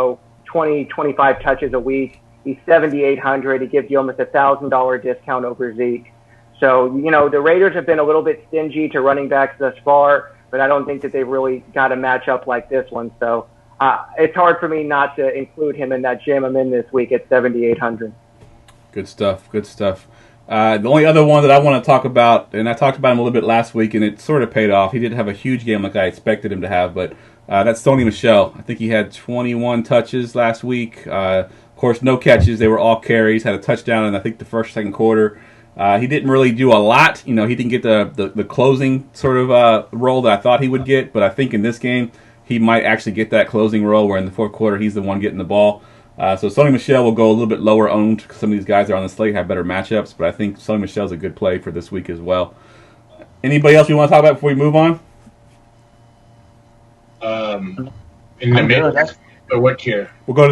20, 25 touches a week. He's 7,800. He gives you almost $1,000 discount over Zeke. So, the Raiders have been a little bit stingy to running backs thus far, but I don't think that they've really got a matchup like this one. So it's hard for me not to include him in that gym I'm in this week at 7,800. Good stuff. The only other one that I want to talk about, and I talked about him a little bit last week, and it sort of paid off. He didn't have a huge game like I expected him to have, but that's Sony Michel. I think he had 21 touches last week. Of course, no catches. They were all carries. Had a touchdown in, I think, the first, second quarter. He didn't really do a lot. He didn't get the closing sort of role that I thought he would get, but I think in this game, he might actually get that closing role where in the fourth quarter, he's the one getting the ball. So Sony Michel will go a little bit lower owned because some of these guys are on the slate, have better matchups, but I think Sony Michel's a good play for this week as well. Anybody else you want to talk about before we move on? In the mid, or what tier? We'll go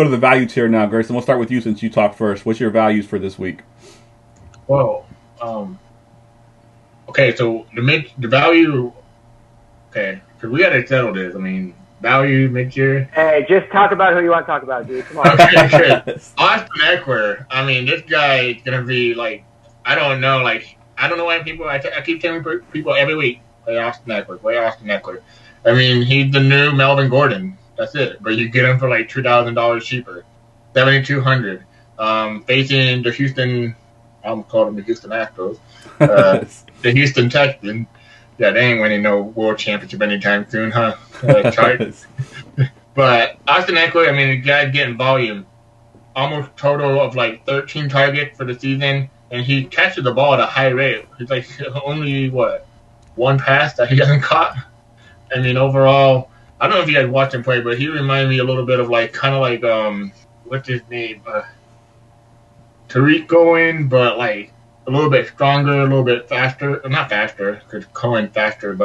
to the value tier now, Gerson. We'll start with you since you talked first. What's your values for this week? Whoa. Okay, so the value. Okay, because we got to settle this. I mean, value mid-year. Hey, just talk about who you want to talk about, dude. Come on. Okay, good. Austin Eckler. I mean, this guy is gonna be like, I don't know why people. I keep telling people every week, play Austin Eckler. I mean, he's the new Melvin Gordon. That's it. But you get him for like $2,000 cheaper, $7,200. Facing the Houston, I'm calling them the Houston Astros, the Houston Texans. Yeah, they ain't winning no world championship anytime soon, huh? But Austin Eckler, I mean, the guy's getting volume. Almost total of like 13 targets for the season, and he catches the ball at a high rate. He's like only, one pass that he hasn't caught? I mean, overall, I don't know if you guys watched him play, but he reminded me a little bit of what's his name? Tariq Cohen, but like a little bit stronger, a little bit faster. Not faster, because Cohen faster, and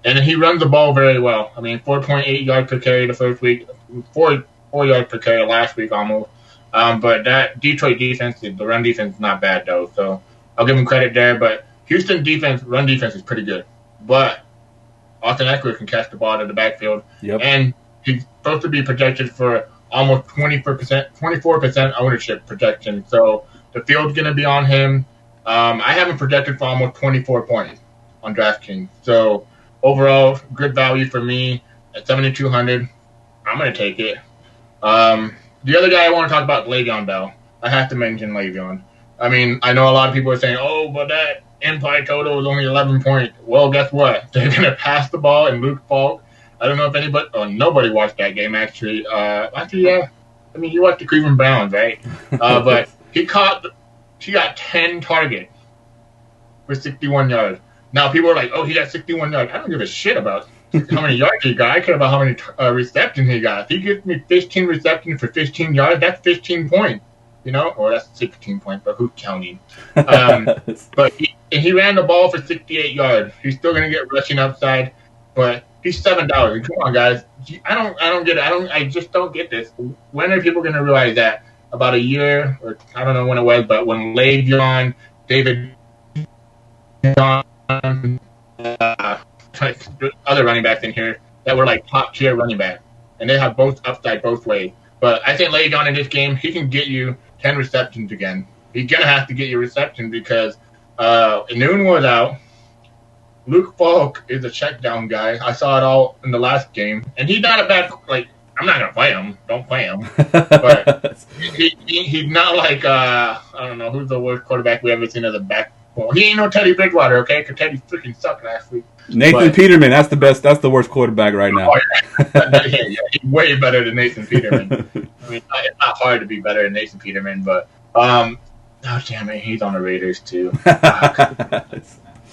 then he runs the ball very well. I mean, 4.8 yards per carry the first week, 4 yards per carry last week almost. But that Detroit defense, the run defense is not bad though, so I'll give him credit there. But Houston run defense is pretty good. But Austin Eckler can catch the ball out of the backfield, and he's supposed to be projected for almost 24% ownership projection. So the field's going to be on him. I have him projected for almost 24 points on DraftKings. So overall, good value for me at 7,200. I'm going to take it. The other guy I want to talk about, Le'Veon Bell. I have to mention Le'Veon. I mean, I know a lot of people are saying, oh, but that implied total is only 11 points. Well, guess what? They're going to pass the ball, and Luke Falk, I don't know if nobody watched that game, actually. Yeah. I mean, you watched the Cleveland Browns, right? But he got 10 targets for 61 yards. Now, people are like, oh, he got 61 yards. I don't give a shit about how many yards he got. I care about how many receptions he got. If he gives me 15 receptions for 15 yards, that's 15 points. Or that's 16 points, but who's counting? But he ran the ball for 68 yards. He's still going to get rushing upside, but he's $7. Come on, guys. I don't get it. I just don't get this. When are people going to realize that? About a year, or I don't know when it was, but when Le'Veon, David John, other running backs in here that were like top tier running backs, and they have both upside both ways. But I think Le'Veon in this game, he can get you 10 receptions again. He's going to have to get you reception because Noon was out. Luke Falk is a check down guy. I saw it all in the last game. And he's not a bad, I'm not going to play him. Don't play him. But he's not like, I don't know, who's the worst quarterback we ever seen as a back. Well, he ain't no Teddy Bridgewater, okay? Because Teddy freaking sucked last week. Nathan Peterman, that's the best. That's the worst quarterback right now. Oh, yeah, he's way better than Nathan Peterman. I mean, it's not hard to be better than Nathan Peterman, but oh damn it, he's on the Raiders too. No,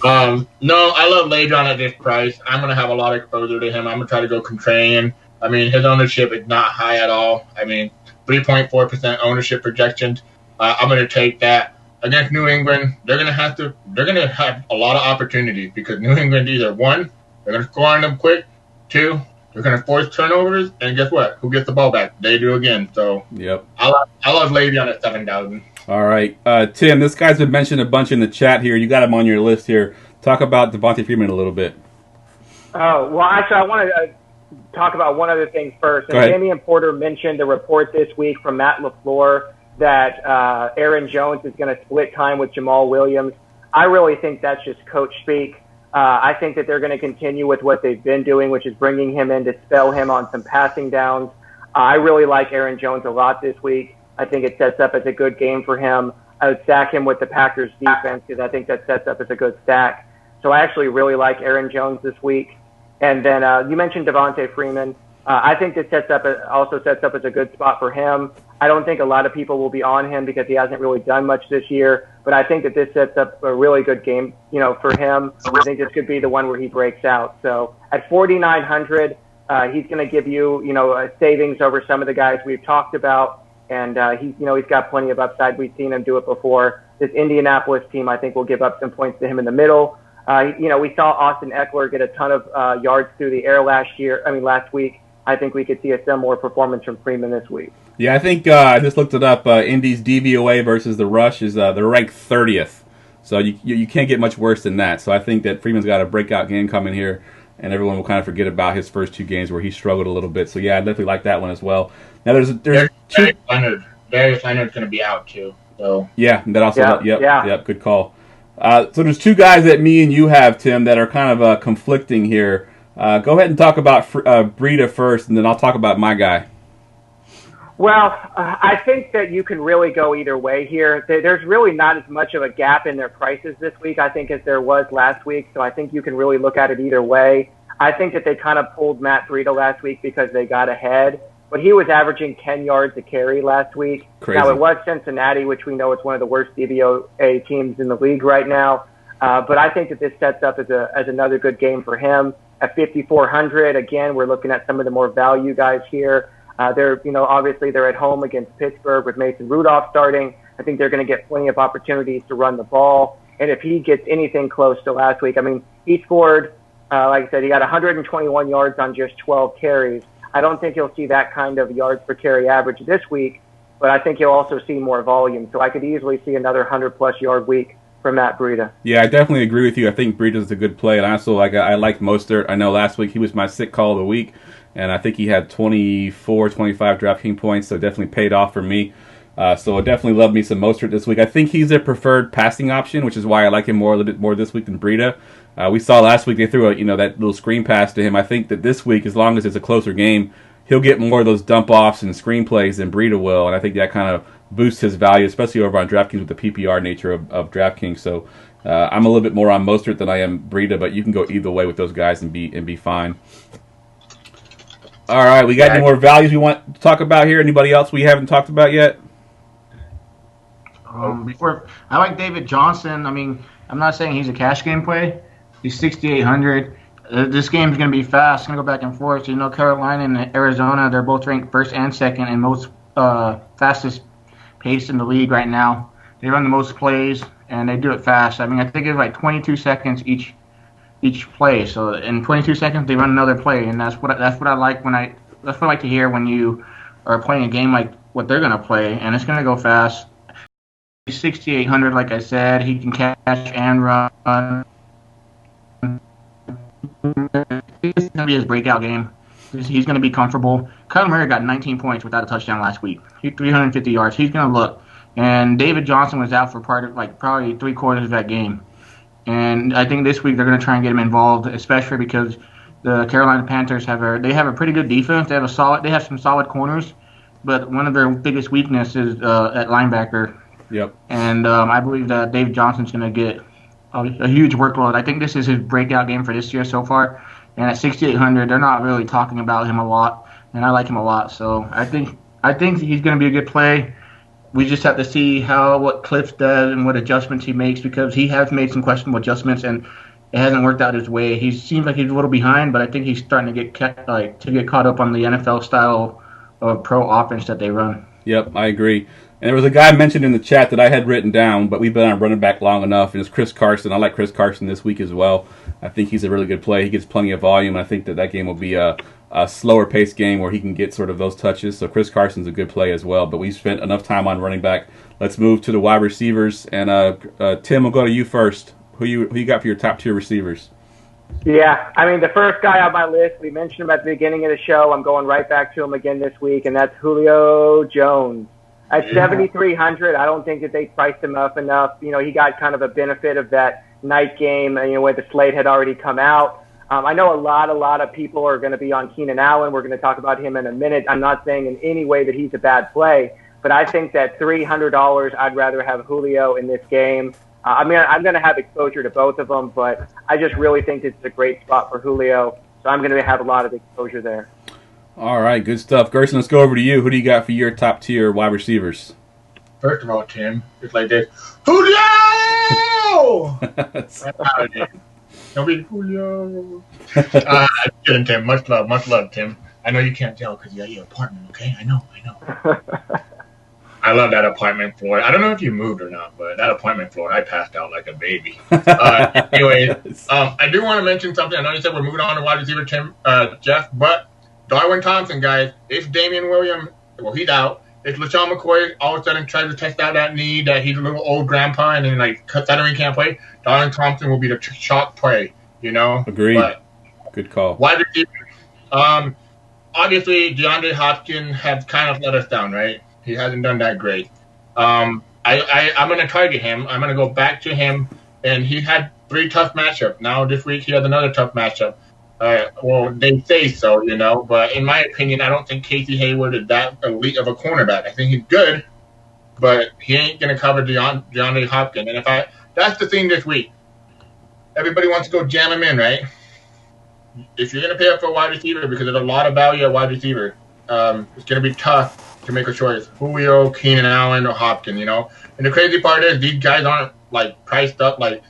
I love Le'Veon at this price. I'm gonna have a lot of exposure to him. I'm gonna try to go contrarian. I mean, his ownership is not high at all. I mean, 3.4% ownership projections. I'm gonna take that. Against New England, they're gonna have a lot of opportunities because New England either one, they're gonna score on them quick, two, they're gonna force turnovers, and guess what? Who gets the ball back? They do again. So yep. I love Le'Veon at 7,000. All right, Tim, this guy's been mentioned a bunch in the chat here. You got him on your list here. Talk about Devontae Freeman a little bit. Oh well, actually, I want to talk about one other thing first. And Damian Porter mentioned the report this week from Matt LaFleur that Aaron Jones is going to split time with Jamal Williams. I really think that's just coach speak. I think that they're going to continue with what they've been doing, which is bringing him in to spell him on some passing downs. I really like Aaron Jones a lot this week. I think it sets up as a good game for him. I would stack him with the Packers defense because I think that sets up as a good stack. So I actually really like Aaron Jones this week. And then you mentioned Devontae Freeman. I think this also sets up as a good spot for him. I don't think a lot of people will be on him because he hasn't really done much this year, but I think that this sets up a really good game, for him. I think this could be the one where he breaks out. So at 4,900, he's going to give you, a savings over some of the guys we've talked about, and he's got plenty of upside. We've seen him do it before. This Indianapolis team, I think, will give up some points to him in the middle. We saw Austin Eckler get a ton of yards through the air last week. I think we could see a similar performance from Freeman this week. Yeah, I think I just looked it up. Indy's DVOA versus the rush is they're ranked 30th, so you can't get much worse than that. So I think that Freeman's got a breakout game coming here. and everyone will kind of forget about his first 2 games where he struggled a little bit. So yeah, I definitely like that one as well. Now there's two. Darius Leonard's going to be out too. So yeah, that also Yep, good call. So there's 2 guys that me and you have, Tim, that are kind of conflicting here. Go ahead and talk about Breida first, and then I'll talk about my guy. Well, I think that you can really go either way here. There's really not as much of a gap in their prices this week, I think, as there was last week. So I think you can really look at it either way. I think that they kind of pulled Matt Breida last week because they got ahead. But he was averaging 10 yards a carry last week. Crazy. Now, it was Cincinnati, which we know is one of the worst DVOA teams in the league right now. But I think that this sets up as another good game for him. At 5,400, again, we're looking at some of the more value guys here. Obviously they're at home against Pittsburgh with Mason Rudolph starting. I think they're going to get plenty of opportunities to run the ball. And if he gets anything close to last week, I mean, he scored, like I said, he got 121 yards on just 12 carries. I don't think he'll see that kind of yards per carry average this week, but I think he'll also see more volume. So I could easily see another 100-plus yard week from Matt Breida. Yeah, I definitely agree with you. I think Breida's a good play, and also I like Mostert. I know last week he was my sick call of the week, and I think he had 24, 25 DraftKings points, so definitely paid off for me. So I definitely love me some Mostert this week. I think he's a preferred passing option, which is why I like him a little bit more this week than Breida. We saw last week they threw that little screen pass to him. I think that this week, as long as it's a closer game, he'll get more of those dump offs and screen plays than Breida will, and I think that kind of boosts his value, especially over on DraftKings with the PPR nature of DraftKings. So I'm a little bit more on Mostert than I am Breida, but you can go either way with those guys and be fine. All right, we got any more values we want to talk about here? Anybody else we haven't talked about yet? I like David Johnson. I mean, I'm not saying he's a cash game play. He's 6,800. This game's going to be fast. It's going to go back and forth. So, Carolina and Arizona, they're both ranked first and second in most fastest pace in the league right now. They run the most plays, and they do it fast. I mean, I think it's like 22 seconds each play. So in 22 seconds, they run another play, and that's what I like that's what I like to hear when you are playing a game like what they're going to play, and it's going to go fast. He's 6,800, like I said. He can catch and run. It's going to be his breakout game. He's going to be comfortable. Kyler Murray got 19 points without a touchdown last week. 350 yards. He's going to look. And David Johnson was out for probably 3/4 of that game. And I think this week they're going to try and get him involved, especially because the Carolina Panthers have a pretty good defense. They have some solid corners, but one of their biggest weaknesses is at linebacker. Yep. And I believe that David Johnson's going to get a huge workload. I think this is his breakout game for this year so far. And at 6,800, they're not really talking about him a lot, and I like him a lot. So I think he's going to be a good play. We just have to see what Cliff does and what adjustments he makes, because he has made some questionable adjustments and it hasn't worked out his way. He seems like he's a little behind, but I think he's starting to get caught up on the NFL style of pro offense that they run. Yep, I agree. And there was a guy mentioned in the chat that I had written down, but we've been on running back long enough, and it's Chris Carson. I like Chris Carson this week as well. I think he's a really good play. He gets plenty of volume, and I think that game will be a slower paced game where he can get sort of those touches. So Chris Carson's a good play as well. But we've spent enough time on running back. Let's move to the wide receivers. And Tim, we'll go to you first. Who you got for your top tier receivers? Yeah, I mean, the first guy on my list, we mentioned him at the beginning of the show. I'm going right back to him again this week, and that's Julio Jones. At 7,300, I don't think that they priced him up enough. He got kind of a benefit of that night game, where the slate had already come out. I know a lot of people are going to be on Keenan Allen. We're going to talk about him in a minute. I'm not saying in any way that he's a bad play, but I think that $300, I'd rather have Julio in this game. I'm going to have exposure to both of them, but I just really think it's a great spot for Julio, so I'm going to have a lot of exposure there. All right, good stuff. Gerson, let's go over to you. Who do you got for your top tier wide receivers? First of all, Tim, it's like this. Julio! Don't be Julio. Kidding, Tim. Much love, Tim. I know you can't tell because you got your apartment, okay? I know. I love that apartment floor. I don't know if you moved or not, but that apartment floor, I passed out like a baby. Anyways, I do want to mention something. I know you said we're moving on to wide receiver, Tim, Jeff, but Darwin Thompson, guys, if Damian Williams, he's out. If LaShawn McCoy all of a sudden tries to test out that knee, that he's a little old grandpa and then suddenly can't play, Darwin Thompson will be the chalk play, Agreed. But Good call. Wide receiver. Obviously, DeAndre Hopkins has kind of let us down, right? He hasn't done that great. I'm going to target him. I'm going to go back to him, and he had 3 tough matchups. Now this week he has another tough matchup. Well, they say so, but in my opinion, I don't think Casey Hayward is that elite of a cornerback. I think he's good, but he ain't going to cover DeAndre Hopkins. And that's the thing this week. Everybody wants to go jam him in, right? If you're going to pay up for a wide receiver, because there's a lot of value at wide receiver, it's going to be tough to make a choice. Julio, Keenan Allen, or Hopkins, And the crazy part is these guys aren't, priced up like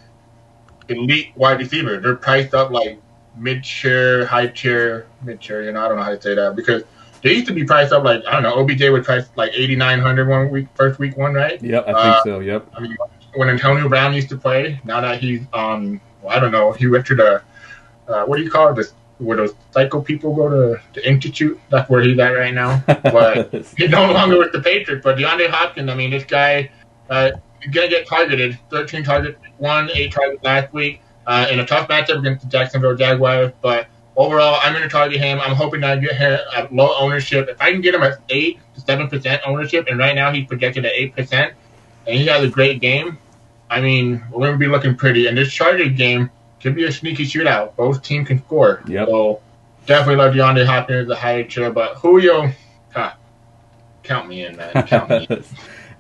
elite wide receivers. They're priced up like mid-tier, high-tier, mid-tier, I don't know how to say that, because they used to be priced up like, I don't know, OBJ was priced like 8,900 first week one, right? Yep, I think so, yep. I mean, when Antonio Brown used to play, now that he's I don't know, he went to the, what do you call it, where those psycho people go to the Institute? That's where he's at right now. But he's no longer with the Patriots. But DeAndre Hopkins, I mean, this guy is going to get targeted. 13 targets, 8 targets last week in a tough matchup against the Jacksonville Jaguars. But overall, I'm going to target him. I'm hoping that I get him at low ownership. If I can get him at 8 to 7% ownership, and right now he's projected at 8%, and he has a great game, I mean, we're going to be looking pretty. And this Chargers game could be a sneaky shootout. Both teams can score. Yep. So definitely love DeAndre Hopkins as a higher tier. But Julio, count me in, man. Count me in.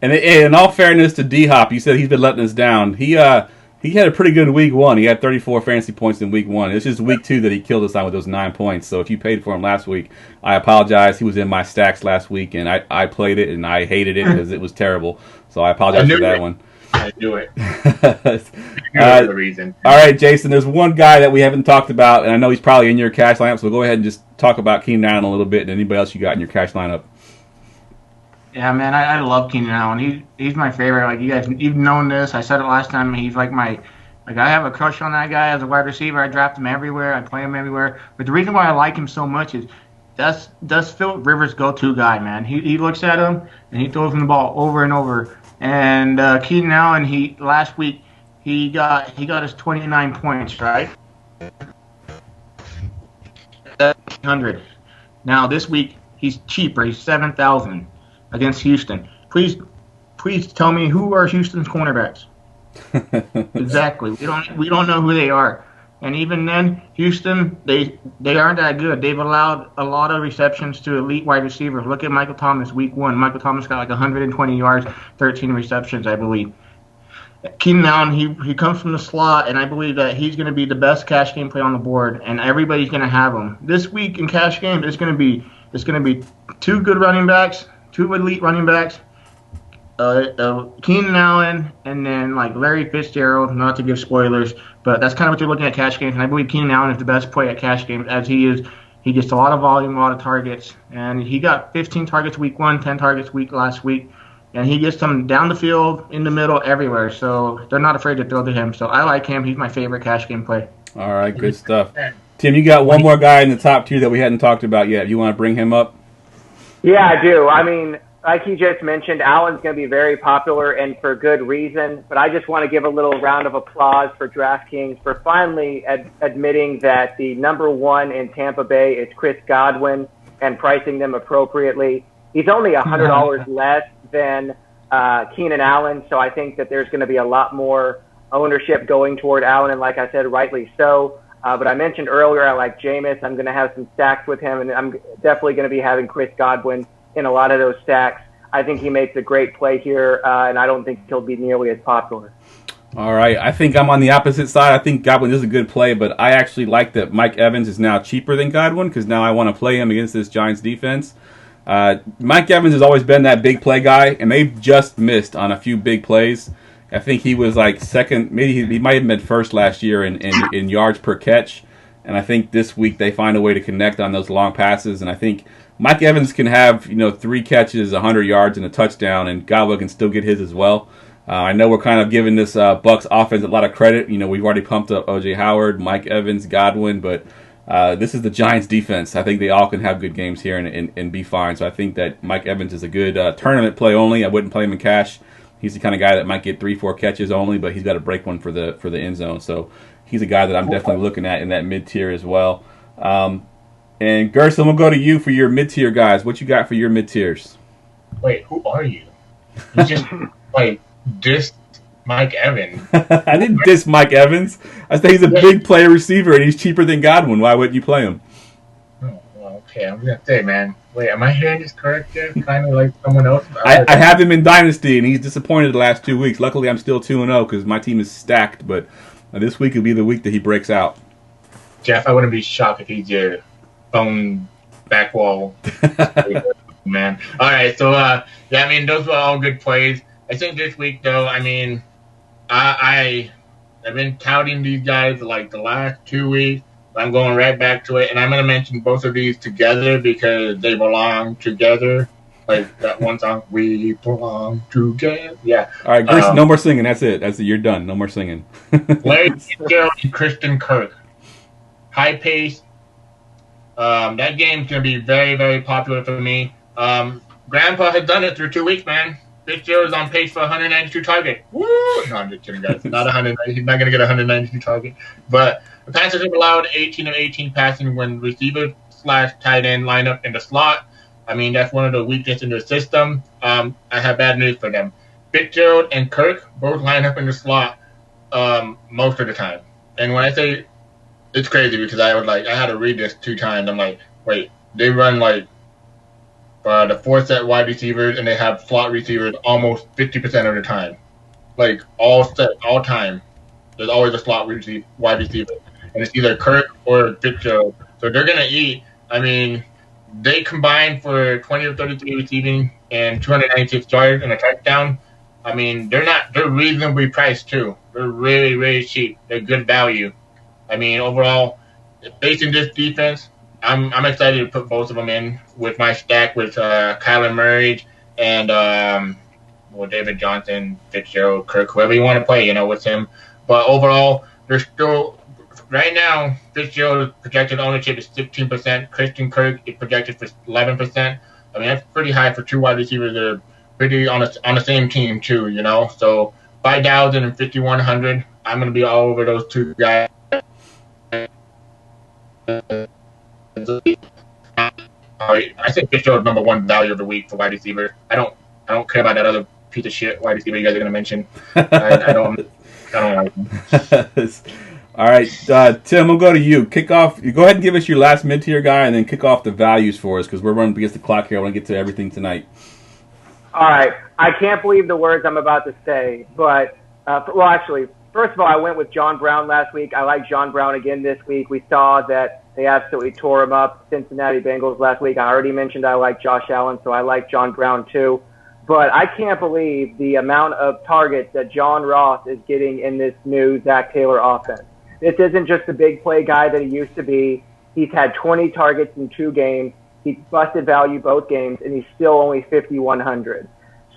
And in all fairness to D-Hop, you said he's been letting us down. He had a pretty good week 1. He had 34 fantasy points in week 1. It's just week 2 that he killed us on with those 9 points. So if you paid for him last week, I apologize. He was in my stacks last week, and I played it, and I hated it because it was terrible. So I apologize for that one. I do it. The reason. All right, Jason, there's one guy that we haven't talked about, and I know he's probably in your cash lineup, so we'll go ahead and just talk about Keenan Allen a little bit, and anybody else you got in your cash lineup. Yeah, man, I love Keenan Allen. He's my favorite. Like, you guys, you've known this. I said it last time. He's like I have a crush on that guy as a wide receiver. I draft him everywhere. I play him everywhere. But the reason why I like him so much is that's Philip Rivers' go-to guy, man. He looks at him, and he throws him the ball over and over. And Keenan Allen, last week he got his 29 points, right? 100. Now this week he's cheaper. He's 7,000 against Houston. Please tell me who are Houston's cornerbacks? Exactly. We don't know who they are. And even then, Houston, they aren't that good. They've allowed a lot of receptions to elite wide receivers. Look at Michael Thomas, week 1. Michael Thomas got like 120 yards, 13 receptions, I believe. Keenan Allen, he comes from the slot, and I believe that he's going to be the best cash game play on the board, and everybody's going to have him. This week in cash game, it's going to be 2 good running backs, 2 elite running backs, Keenan Allen, and then like Larry Fitzgerald, not to give spoilers, but that's kind of what you're looking at cash games. And I believe Keenan Allen is the best play at cash games, as he gets a lot of volume, a lot of targets, and he got 15 targets week 1, 10 targets last week, and he gets them down the field, in the middle, everywhere. So they're not afraid to throw to him. So I like him. He's my favorite cash game play. All right, good stuff. Tim, you got one more guy in the top tier that we hadn't talked about yet. You want to bring him up? Yeah, I do. I mean, like he just mentioned, Allen's going to be very popular, and for good reason. But I just want to give a little round of applause for DraftKings for finally admitting that the number 1 in Tampa Bay is Chris Godwin and pricing them appropriately. He's only $100 less than Keenan Allen, so I think that there's going to be a lot more ownership going toward Allen, and like I said, rightly so. But I mentioned earlier I like Jameis. I'm going to have some stacks with him, and I'm definitely going to be having Chris Godwin in a lot of those stacks. I think he makes a great play here, and I don't think he'll be nearly as popular. All right. I think I'm on the opposite side. I think Godwin is a good play, but I actually like that Mike Evans is now cheaper than Godwin because now I want to play him against this Giants defense. Mike Evans has always been that big play guy, and they've just missed on a few big plays. I think he was like second, maybe he might have been first last year in yards per catch. And I think this week they find a way to connect on those long passes. And I think Mike Evans can have 3 catches, 100 yards, and a touchdown, and Godwin can still get his as well. I know we're kind of giving this Bucs offense a lot of credit. We've already pumped up O.J. Howard, Mike Evans, Godwin, but this is the Giants defense. I think they all can have good games here and be fine. So I think that Mike Evans is a good tournament play only. I wouldn't play him in cash. He's the kind of guy that might get 3-4 catches only, but he's got to break one for the end zone. So he's a guy that I'm definitely looking at in that mid-tier as well. And Gerson, we'll go to you for your mid-tier guys. What you got for your mid-tiers? Wait, who are you? You just like dissed Mike Evans. I didn't diss Mike Evans. I said he's a big player receiver and he's cheaper than Godwin. Why wouldn't you play him? Oh, well, okay, I'm gonna say, man. Wait, am I hearing this correct? There, kind of like someone else. I have him in Dynasty and he's disappointed the last 2 weeks. Luckily, I'm still 2-0 because my team is stacked. But this week will be the week that he breaks out. Jeff, I wouldn't be shocked if he's your phone back wall. Man. All right, so yeah, I mean those were all good plays. I think this week though, I mean, I've been touting these guys like the last 2 weeks. I'm going right back to it, and I'm going to mention both of these together because they belong together. Like that one song, "We Belong Together." Yeah. All right, Gerson, no more singing. That's it. You're done. No more singing. Larry Fitzgerald and Christian Kirk, high pace. That game's going to be very, very popular for me. Grandpa has done it through 2 weeks, man. Fitzgerald is on pace for 192 target. Woo! No, I'm just kidding, guys. Not 190. He's not going to get 192 target. But the Panthers have allowed 18 of 18 passing when receiver/tight end line up in the slot. I mean, that's one of the weaknesses in their system. I have bad news for them. Fitzgerald and Kirk both line up in the slot most of the time. And when I say it's crazy because I had to read this 2 times. I'm like, wait, they run like the 4 set wide receivers and they have slot receivers almost 50% of the time. Like all time. There's always a slot wide receiver. And it's either Kirk or Fitzgerald. So they're going to eat. I mean, they combined for 20 or 33 receiving and 296 yards and a touchdown. I mean, they're reasonably priced too. They're really, really cheap. They're good value. I mean, overall, facing this defense, I'm excited to put both of them in with my stack with Kyler Murray and David Johnson, Fitzgerald, Kirk, whoever you want to play, with him. But overall, they're still right now. Fitzgerald's projected ownership is 15%. Christian Kirk is projected for 11%. I mean, that's pretty high for 2 wide receivers that are pretty on the same team too. So 5,000 and 5,100. I'm gonna be all over those 2 guys. I think Fitzgerald's number 1 value of the week for wide receiver. I don't care about that other piece of shit wide receiver you guys are gonna mention. I don't like him. All right, Tim, we'll go to you. Kick off. You go ahead and give us your last mid-tier guy, and then kick off the values for us because we're running against the clock here. I want to get to everything tonight. All right. I can't believe the words I'm about to say, but actually, first of all, I went with John Brown last week. I like John Brown again this week. We saw that they absolutely tore him up, Cincinnati Bengals last week. I already mentioned I like Josh Allen, so I like John Brown too. But I can't believe the amount of targets that John Ross is getting in this new Zach Taylor offense. This isn't just the big play guy that he used to be. He's had 20 targets in 2 games. He's busted value both games, and he's still only 5,100.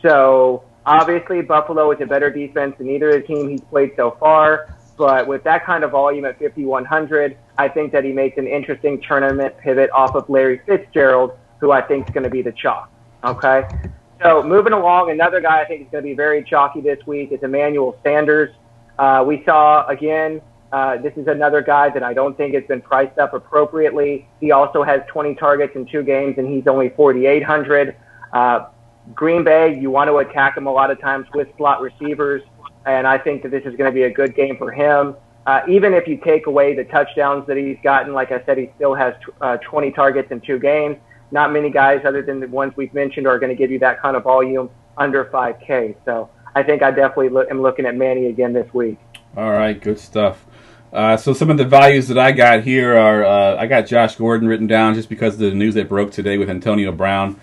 So obviously Buffalo is a better defense than either of the team he's played so far. But with that kind of volume at 5,100, I think that he makes an interesting tournament pivot off of Larry Fitzgerald, who I think is going to be the chalk. Okay? So moving along, another guy I think is going to be very chalky this week is Emmanuel Sanders. We saw, again, this is another guy that I don't think has been priced up appropriately. He also has 20 targets in 2 games, and he's only 4,800. Green Bay, you want to attack him a lot of times with slot receivers, and I think that this is going to be a good game for him. Even if you take away the touchdowns that he's gotten, like I said, he still has 20 targets in 2 games. Not many guys other than the ones we've mentioned are going to give you that kind of volume under 5K. So I think I definitely am looking at Manny again this week. All right, good stuff. So some of the values that I got here are I got Josh Gordon written down just because of the news that broke today with Antonio Brown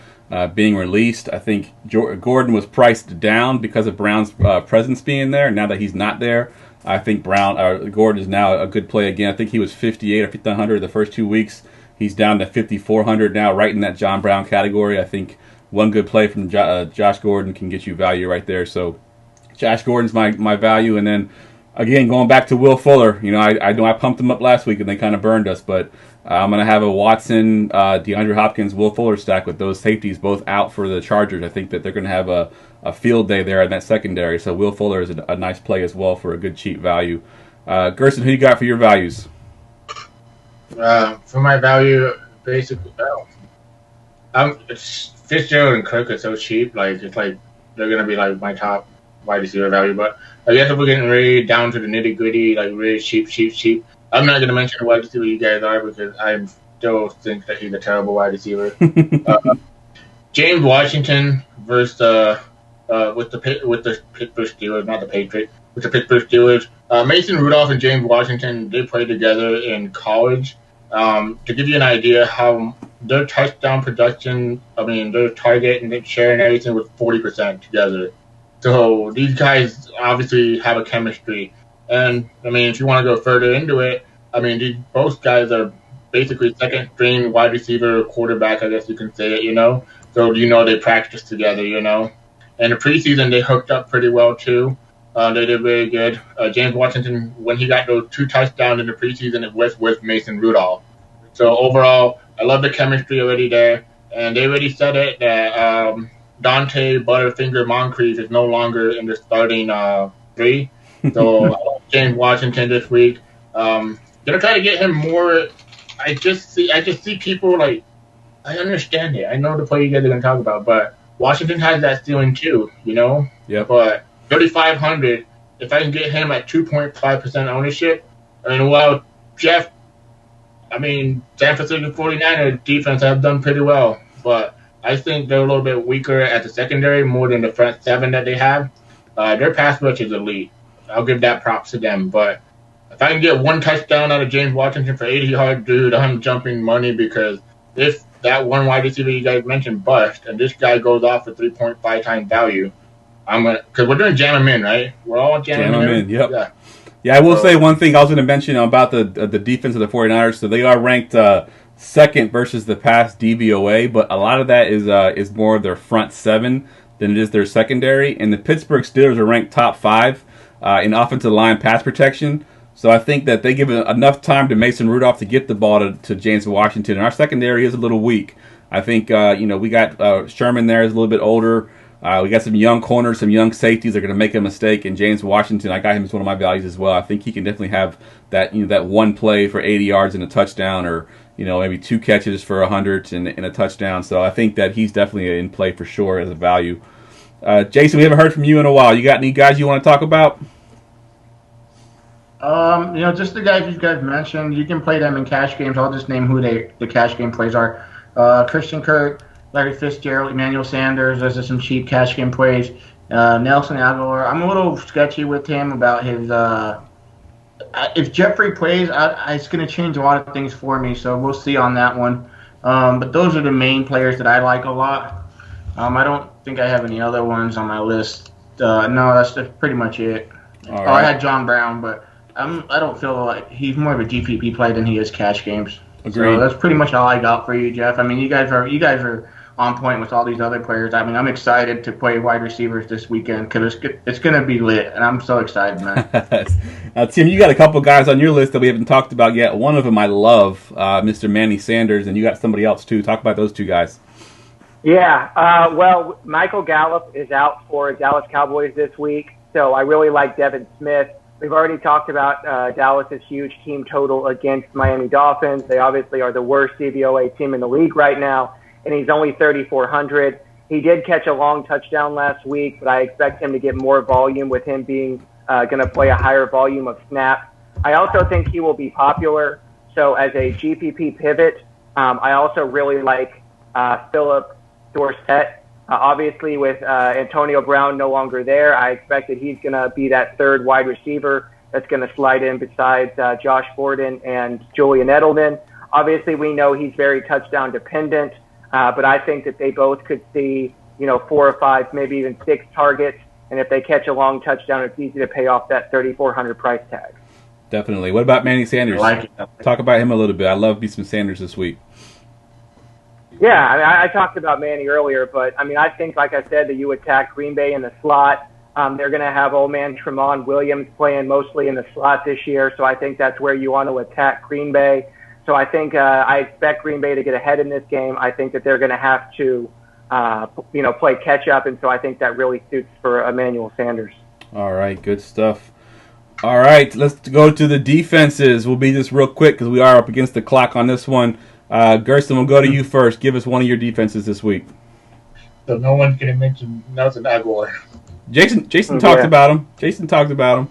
being released. I think Gordon was priced down because of Brown's presence being there. Now that he's not there, I think Gordon is now a good play again. I think he was 58 or 5,100 the first 2 weeks. He's down to 5,400 now, right in that John Brown category. I think one good play from Josh Gordon can get you value right there. So Josh Gordon's my value. And then, again, going back to Will Fuller, I know I pumped him up last week and they kind of burned us, but I'm going to have a Watson, DeAndre Hopkins, Will Fuller stack with those safeties both out for the Chargers. I think that they're going to have a field day there in that secondary. So Will Fuller is a nice play as well for a good cheap value. Gerson, who you got for your values? For my value, basically, Fitzgerald and Kirk are so cheap. Like it's like they're gonna be like my top wide receiver value. But I guess if we're getting really down to the nitty gritty, like really cheap, I'm not gonna mention the wide receiver you guys are because I still think that he's a terrible wide receiver. James Washington versus with the Pittsburgh Steelers, not the Patriots, with the Pittsburgh Steelers. Mason Rudolph and James Washington, they played together in college. To give you an idea how their touchdown production, their target and their share and everything was 40% together. So these guys obviously have a chemistry. And, if you want to go further into it, both guys are basically second string wide receiver, quarterback, I guess you can say it, So, they practice together, And the preseason, they hooked up pretty well, too. They did very good. James Washington, when he got those 2 touchdowns in the preseason, it was with Mason Rudolph. So overall, I love the chemistry already there. And they already said it that Dante Butterfinger Moncrief is no longer in the starting 3. So I love James Washington this week. Gonna try to get him more. I just see people like, I understand it. I know the play you guys are gonna talk about, but Washington has that ceiling too, Yeah. But 3,500, if I can get him at 2.5% ownership, Jeff, San Francisco 49ers defense have done pretty well, but I think they're a little bit weaker at the secondary more than the front 7 that they have. Their pass rush is elite. I'll give that props to them, but if I can get 1 touchdown out of James Washington for 80 yards, dude, I'm jumping money because if that one wide receiver you guys mentioned bust and this guy goes off for 3.5 times value, because we're doing jam him in, right? We're all jamming him in. Yep. Yeah, I will say one thing I was going to mention about the defense of the 49ers. So they are ranked second versus the pass DVOA, but a lot of that is more of their front 7 than it is their secondary. And the Pittsburgh Steelers are ranked top 5 in offensive line pass protection. So I think that they give enough time to Mason Rudolph to get the ball to James Washington. And our secondary is a little weak. I think, we got Sherman there is a little bit older. We got some young corners, some young safeties that are going to make a mistake. And James Washington, I got him as one of my values as well. I think he can definitely have that, that one play for 80 yards and a touchdown, or maybe 2 catches for 100 and a touchdown. So I think that he's definitely in play for sure as a value. Jason, we haven't heard from you in a while. You got any guys you want to talk about? Just the guys you guys mentioned. You can play them in cash games. I'll just name who the cash game plays are. Christian Kirk, Larry Fitzgerald, Emmanuel Sanders. Those are some cheap cash game plays. Nelson Aguilar. I'm a little sketchy with him about his. If Jeffrey plays, it's going to change a lot of things for me. So we'll see on that one. But those are the main players that I like a lot. I don't think I have any other ones on my list. No, that's pretty much it. All right. I had John Brown, but I don't feel like he's more of a GPP play than he is cash games. Agreed. So that's pretty much all I got for you, Jeff. You guys are on point with all these other players. I'm excited to play wide receivers this weekend because it's going to be lit, and I'm so excited, man. Now, Tim, you got a couple guys on your list that we haven't talked about yet. One of them I love, Mr. Manny Sanders, and you got somebody else too. Talk about those 2 guys. Yeah, Michael Gallup is out for Dallas Cowboys this week, so I really like Devin Smith. We've already talked about Dallas's huge team total against Miami Dolphins. They obviously are the worst DVOA team in the league right now, and he's only 3,400. He did catch a long touchdown last week, but I expect him to get more volume with him being going to play a higher volume of snaps. I also think he will be popular. So as a GPP pivot, I also really like Philip Dorsett. Obviously, with Antonio Brown no longer there, I expect that he's going to be that 3rd wide receiver that's going to slide in besides Josh Gordon and Julian Edelman. Obviously, we know he's very touchdown dependent, but I think that they both could see, 4 or 5, maybe even 6 targets. And if they catch a long touchdown, it's easy to pay off that 3,400 price tag. Definitely. What about Manny Sanders? Talk about him a little bit. I love me some Sanders this week. Yeah, I talked about Manny earlier, but I think, like I said, that you attack Green Bay in the slot. They're going to have old man Tramon Williams playing mostly in the slot this year, so I think that's where you want to attack Green Bay. So I think I expect Green Bay to get ahead in this game. I think that they're going to have to, play catch up, and so I think that really suits for Emmanuel Sanders. All right, good stuff. All right, let's go to the defenses. We'll be this real quick because we are up against the clock on this one. Gerson, we'll go to you first. Give us one of your defenses this week. So no one's going to mention Nelson Aguilar. Jason talked about him. Jason talked about him.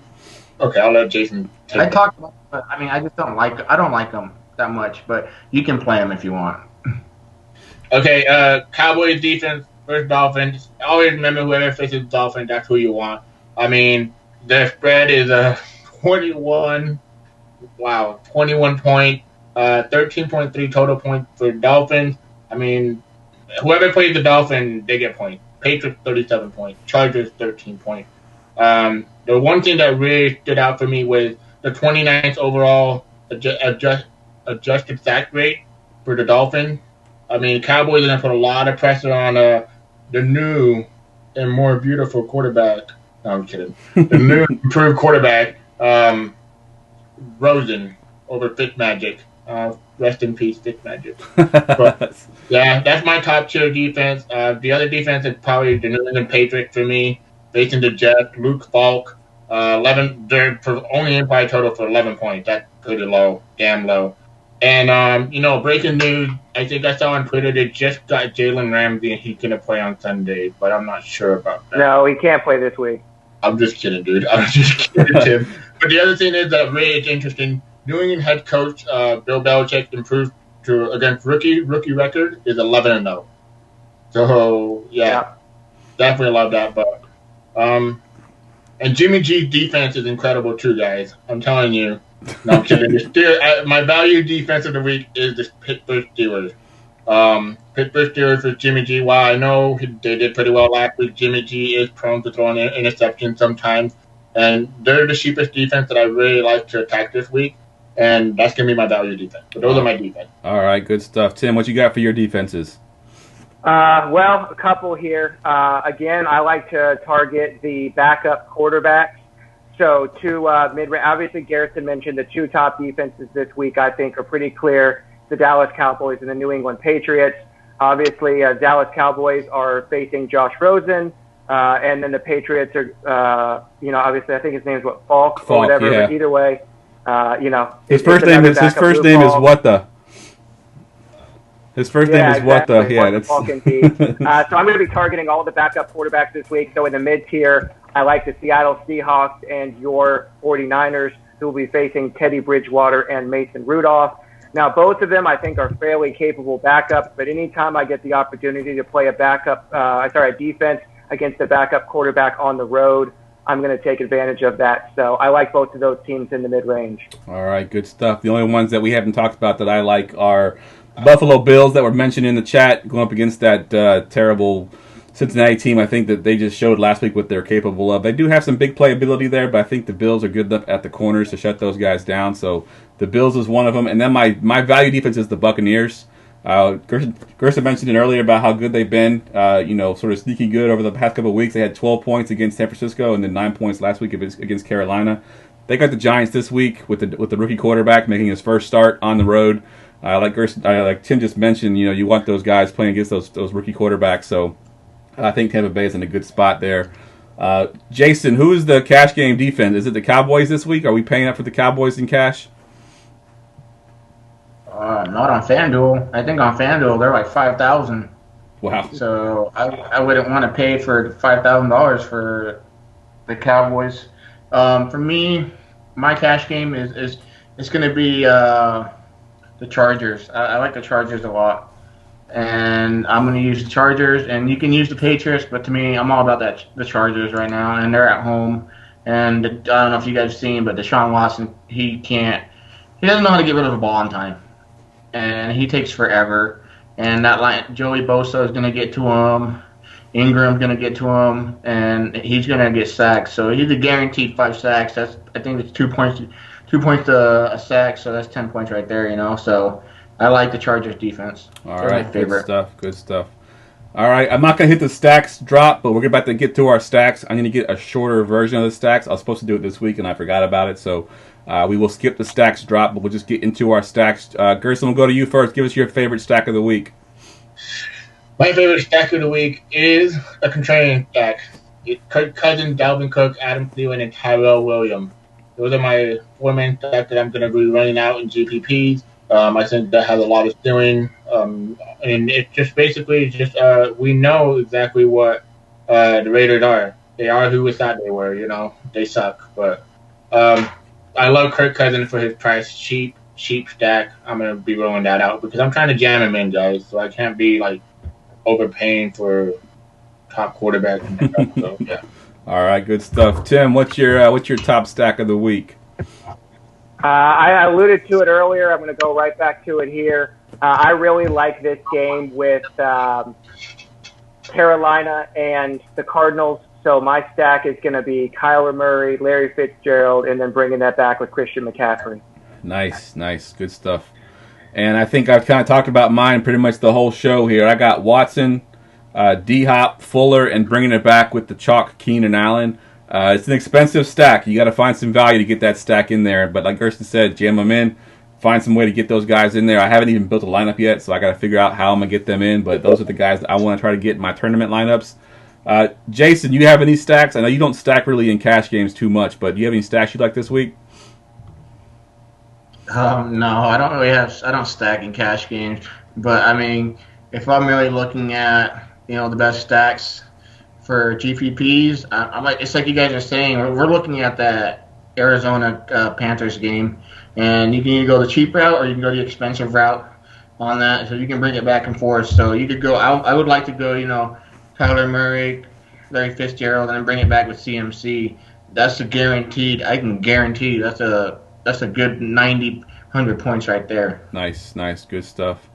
Okay, I'll let Jason take I talked about, but I mean, I just don't like. I don't like him that much, but you can play him if you want. Okay, Cowboys defense versus Dolphins. Always remember whoever faces Dolphins, that's who you want. I mean, the spread is 21 point, 13.3 total point for Dolphins. I mean, whoever plays the Dolphins, they get points. Patriots 37 points, Chargers 13 points. The one thing that really stood out for me was the 29th overall adjusted sack rate for the Dolphins. I mean, Cowboys are going to put a lot of pressure on the new and more beautiful quarterback. No, I'm kidding. The new improved quarterback, Rosen, over Fitzmagic. Rest in peace, Fitzmagic. But, yeah, that's my top tier defense. The other defense is probably the New England Patriots for me, facing the Jets. Luke Falk, 11. They're only in by total for 11 points. That's pretty low, damn low. And, breaking news, I think I saw on Twitter they just got Jalen Ramsey and he's going to play on Sunday, but I'm not sure about that. No, he can't play this week. I'm just kidding, dude. I'm just kidding, Tim. But the other thing is that really it's interesting. New England head coach Bill Belichick improved to against rookie record is 11-0. So yeah, definitely love that. But and Jimmy G's defense is incredible too, guys. I'm telling you. No, I'm kidding. My value defense of the week is the Pittsburgh Steelers. Pittsburgh Steelers for Jimmy G. While I know they did pretty well last week, Jimmy G is prone to throwing an interception sometimes. And they're the cheapest defense that I really like to attack this week. And that's going to be my value defense. But those are my defense. All right, good stuff. Tim, what you got for your defenses? Well, a couple here. Again, I like to target the backup quarterbacks. So two mid-range. Obviously, Gerson mentioned the two top defenses this week I think are pretty clear. The Dallas Cowboys and the New England Patriots. Obviously, Dallas Cowboys are facing Josh Rosen. And then the Patriots are, obviously I think his name's Falk or whatever. Yeah. But either way, his first name is what the. His first name is what the. Yeah, that's. So I'm going to be targeting all the backup quarterbacks this week. So in the mid tier, I like the Seattle Seahawks and your 49ers, who will be facing Teddy Bridgewater and Mason Rudolph. Now, both of them I think are fairly capable backups, but anytime I get the opportunity to play a defense against a backup quarterback on the road, I'm going to take advantage of that. So I like both of those teams in the mid-range. All right, good stuff. The only ones that we haven't talked about that I like are Buffalo Bills that were mentioned in the chat, going up against that terrible Cincinnati team. I think that they just showed last week what they're capable of. They do have some big playability there, but I think the Bills are good enough at the corners to shut those guys down. So the Bills is one of them. And then my value defense is the Buccaneers. Gerson mentioned it earlier about how good they've been, sort of sneaky good over the past couple of weeks. They had 12 points against San Francisco and then 9 points last week against Carolina. They got the Giants this week with the rookie quarterback making his first start on the road. Like Tim just mentioned, you want those guys playing against those rookie quarterbacks. So I think Tampa Bay is in a good spot there. Jason, who is the cash game defense? Is it the Cowboys this week? Are we paying up for the Cowboys in cash? Not on FanDuel. I think on FanDuel they're like $5,000. Wow. So I wouldn't want to pay for $5,000 for the Cowboys. For me, my cash game is going to be the Chargers. I like the Chargers a lot. And I'm going to use the Chargers, and you can use the Patriots, but to me, I'm all about the Chargers right now, and they're at home. And I don't know if you guys have seen, but Deshaun Watson, he doesn't know how to get rid of the ball on time. And he takes forever. And that line, Joey Bosa is going to get to him. Ingram's going to get to him, and he's going to get sacked. So he's a guaranteed 5 sacks. I think it's 2 points to a sack, so that's 10 points right there, So I like the Chargers defense. All right, my favorite. Good stuff. All right, I'm not going to hit the stacks drop, but we're about to get to our stacks. I'm going to get a shorter version of the stacks. I was supposed to do it this week, and I forgot about it, so we will skip the stacks drop, but we'll just get into our stacks. Gerson, we'll go to you first. Give us your favorite stack of the week. My favorite stack of the week is a contrarian stack. It's Kirk Cousins, Dalvin Cook, Adam Thielen, and Tyrell Williams. those are my 4 main stacks that I'm going to be running out in GPPs. I think that has a lot of ceiling, and it's just basically we know exactly what the Raiders are. They are who we thought they were. They suck, but I love Kirk Cousins for his price, cheap stack. I'm gonna be rolling that out because I'm trying to jam him in, guys. So I can't be like overpaying for top quarterback. So yeah. All right, good stuff. Tim, what's your top stack of the week? I alluded to it earlier. I'm going to go right back to it here. I really like this game with Carolina and the Cardinals. So my stack is going to be Kyler Murray, Larry Fitzgerald, and then bringing that back with Christian McCaffrey. Nice. Good stuff. And I think I've kind of talked about mine pretty much the whole show here. I got Watson, D-Hop, Fuller, and bringing it back with the chalk Keenan Allen. It's an expensive stack. You got to find some value to get that stack in there. But like Gerson said, jam them in. Find some way to get those guys in there. I haven't even built a lineup yet, so I got to figure out how I'm going to get them in. But those are the guys that I want to try to get in my tournament lineups. Jason, you have any stacks? I know you don't stack really in cash games too much, but do you have any stacks you like this week? No, I don't stack in cash games. But, I mean, if I'm really looking at, the best stacks for GPPs, it's like you guys are saying, we're looking at that Arizona Panthers game, and you can either go the cheap route or you can go the expensive route on that, so you can bring it back and forth. So you could go, I would like to go, Kyler Murray, Larry Fitzgerald, and then bring it back with CMC. That's I can guarantee that's a good 90, 100 points right there. Nice, good stuff.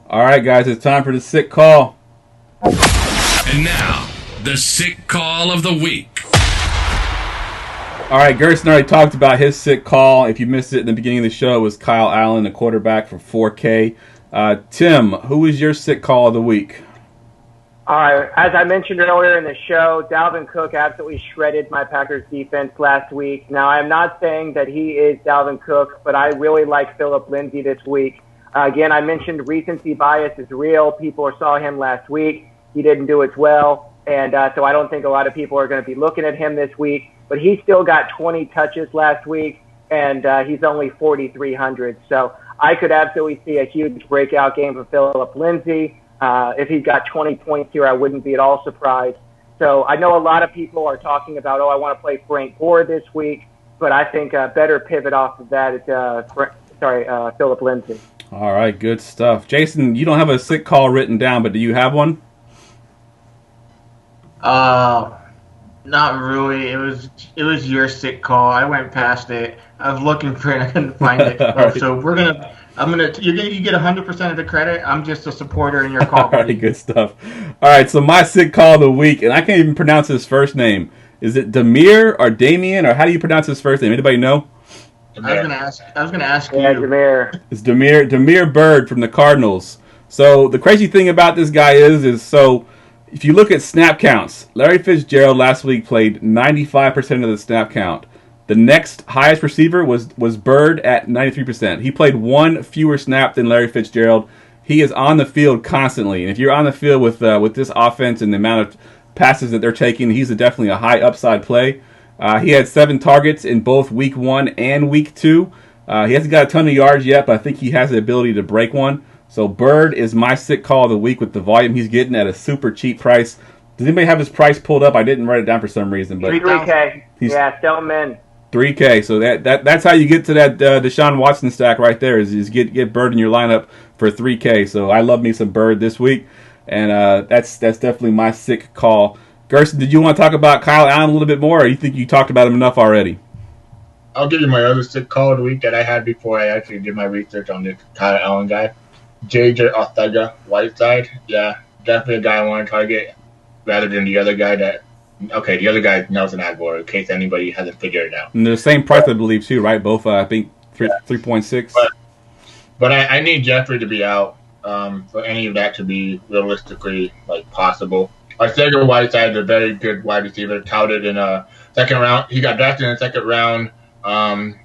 All right, guys, it's time for the sick call. And now, the sick call of the week. All right, Gerson already talked about his sick call. If you missed it in the beginning of the show, it was Kyle Allen, the quarterback for 4K. Tim, who is your sick call of the week? All right, as I mentioned earlier in the show, Dalvin Cook absolutely shredded my Packers defense last week. Now, I'm not saying that he is Dalvin Cook, but I really like Philip Lindsay this week. Again, I mentioned recency bias is real. People saw him last week. He didn't do as well, and so I don't think a lot of people are going to be looking at him this week. But he still got 20 touches last week, and he's only 4,300. So I could absolutely see a huge breakout game for Philip Lindsay. If he's got 20 points here, I wouldn't be at all surprised. So I know a lot of people are talking about, I want to play Frank Gore this week, but I think a better pivot off of that is Philip Lindsay. All right, good stuff. Jason, you don't have a sick call written down, but do you have one? Not really. It was your sick call. I went past it. I was looking for it. I couldn't find it. Right. So you get 100% of the credit. I'm just a supporter in your call. All right, good stuff. All right, so my sick call of the week, and I can't even pronounce his first name. Is it Demir or Damien, or how do you pronounce his first name? Anybody know? I was gonna ask you. Demir. It's Demir Bird from the Cardinals. So the crazy thing about this guy is so if you look at snap counts, Larry Fitzgerald last week played 95% of the snap count. The next highest receiver was Bird at 93%. He played one fewer snap than Larry Fitzgerald. He is on the field constantly, and if you're on the field with this offense and the amount of passes that they're taking, he's definitely a high upside play. He had 7 targets in both Week 1 and Week 2. He hasn't got a ton of yards yet, but I think he has the ability to break one. So Bird is my sick call of the week with the volume he's getting at a super cheap price. Does anybody have his price pulled up? I didn't write it down for some reason. But 3K. Yeah, still in. 3K. So that's how you get to that Deshaun Watson stack right there is get Bird in your lineup for 3K. So I love me some Bird this week, and that's definitely my sick call. Gerson, did you want to talk about Kyle Allen a little bit more, or you think you talked about him enough already? I'll give you my other sick call of the week that I had before I actually did my research on this Kyle Allen guy. J.J. Whiteside. Yeah, definitely a guy I want to target rather than the other guy the other guy is Nelson Aguilar, in case anybody hasn't figured it out. And the same price, I believe, too, right? Both, I think, 3.6. But I need Jeffrey to be out for any of that to be realistically possible. Arcega Whiteside is a very good wide receiver, touted in a second round. He got drafted in the second round.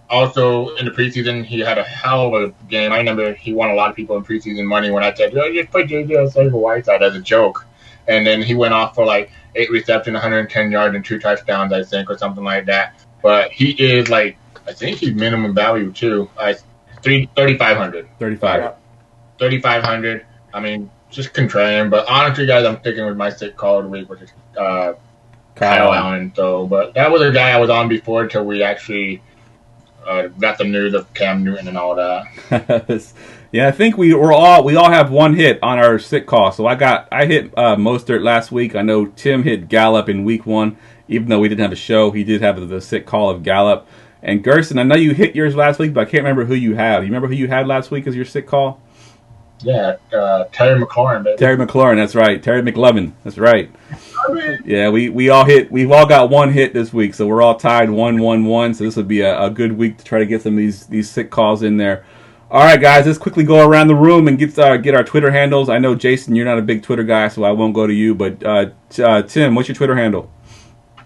Also, in the preseason, he had a hell of a game. I remember he won a lot of people in preseason money when I said, just put J.J. Arcega Whiteside as a joke. And then he went off for 8 receptions, 110 yards, and 2 touchdowns, I think, or something like that. But he is a I think he's minimum value too. 3,500. 35. Yeah. 3,500. I mean, just contrarian, but honestly, guys, I'm sticking with my sick call of the week, which is Kyle Allen. So, but that was a guy I was on before until we actually got the news of Cam Newton and all that. Yeah, I think we all have one hit on our sick call. So I hit Mostert last week. I know Tim hit Gallup in week 1, even though we didn't have a show. He did have the sick call of Gallup. And Gerson, I know you hit yours last week, but I can't remember who you had. You remember who you had last week as your sick call? Yeah, Terry McLaurin, baby. Terry McLaurin, that's right. Terry McLovin, that's right. Yeah, we've all got one hit this week, so we're all tied 1-1-1. So this would be a good week to try to get some of these sick calls in there. All right, guys, let's quickly go around the room and get our Twitter handles. I know, Jason, you're not a big Twitter guy, so I won't go to you. But Tim, what's your Twitter handle?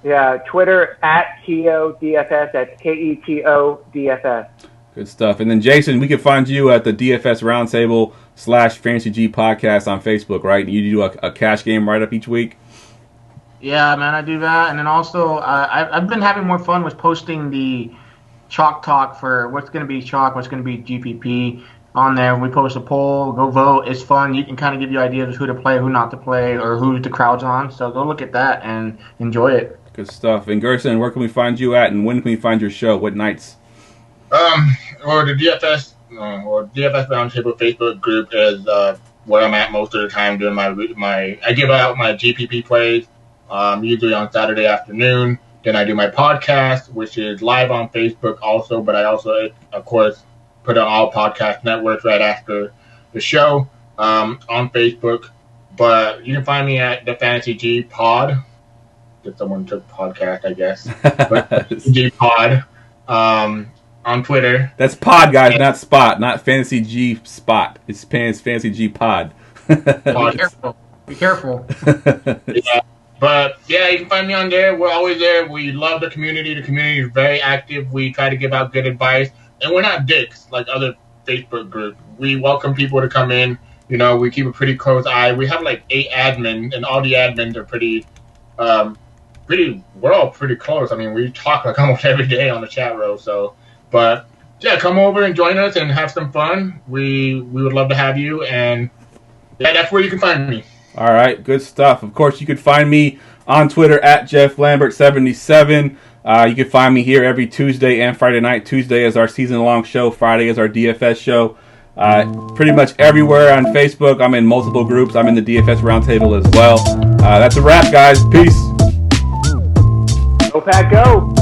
Yeah, Twitter @TODFS. That's KETODFS. Good stuff. And then, Jason, we can find you at the DFS Roundtable /Fantasy G podcast on Facebook, right? You do a cash game write-up each week? Yeah, man, I do that. And then also, I've been having more fun with posting the Chalk Talk for what's going to be Chalk, what's going to be GPP on there. We post a poll, go vote. It's fun. You can kind of give you ideas of who to play, who not to play, or who the crowd's on. So go look at that and enjoy it. Good stuff. And Gerson, where can we find you at, and when can we find your show? What nights? Or the DFS Roundtable Facebook group is where I'm at most of the time doing my I give out my GPP plays usually on Saturday afternoon. Then I do my podcast, which is live on Facebook also, but I also, of course, put on all podcast networks right after the show on Facebook. But you can find me at the Fantasy G Pod. If someone took podcast, I guess. But G Pod on Twitter. That's pod, guys, not spot, not Fantasy G Spot. It's Fantasy G Pod. Be careful. Yeah. But, yeah, you can find me on there. We're always there. We love the community. The community is very active. We try to give out good advice. And we're not dicks like other Facebook groups. We welcome people to come in. You know, we keep a pretty close eye. We have like 8 admins, and all the admins are pretty, we're all pretty close. I mean, we talk like almost every day on the chat row. So, but, yeah, come over and join us and have some fun. We would love to have you. And, yeah, that's where you can find me. All right, good stuff. Of course, you can find me on Twitter at JeffLambert77. You can find me here every Tuesday and Friday night. Tuesday is our season-long show. Friday is our DFS show. Pretty much everywhere on Facebook. I'm in multiple groups. I'm in the DFS Roundtable as well. That's a wrap, guys. Peace. Go Pack, go!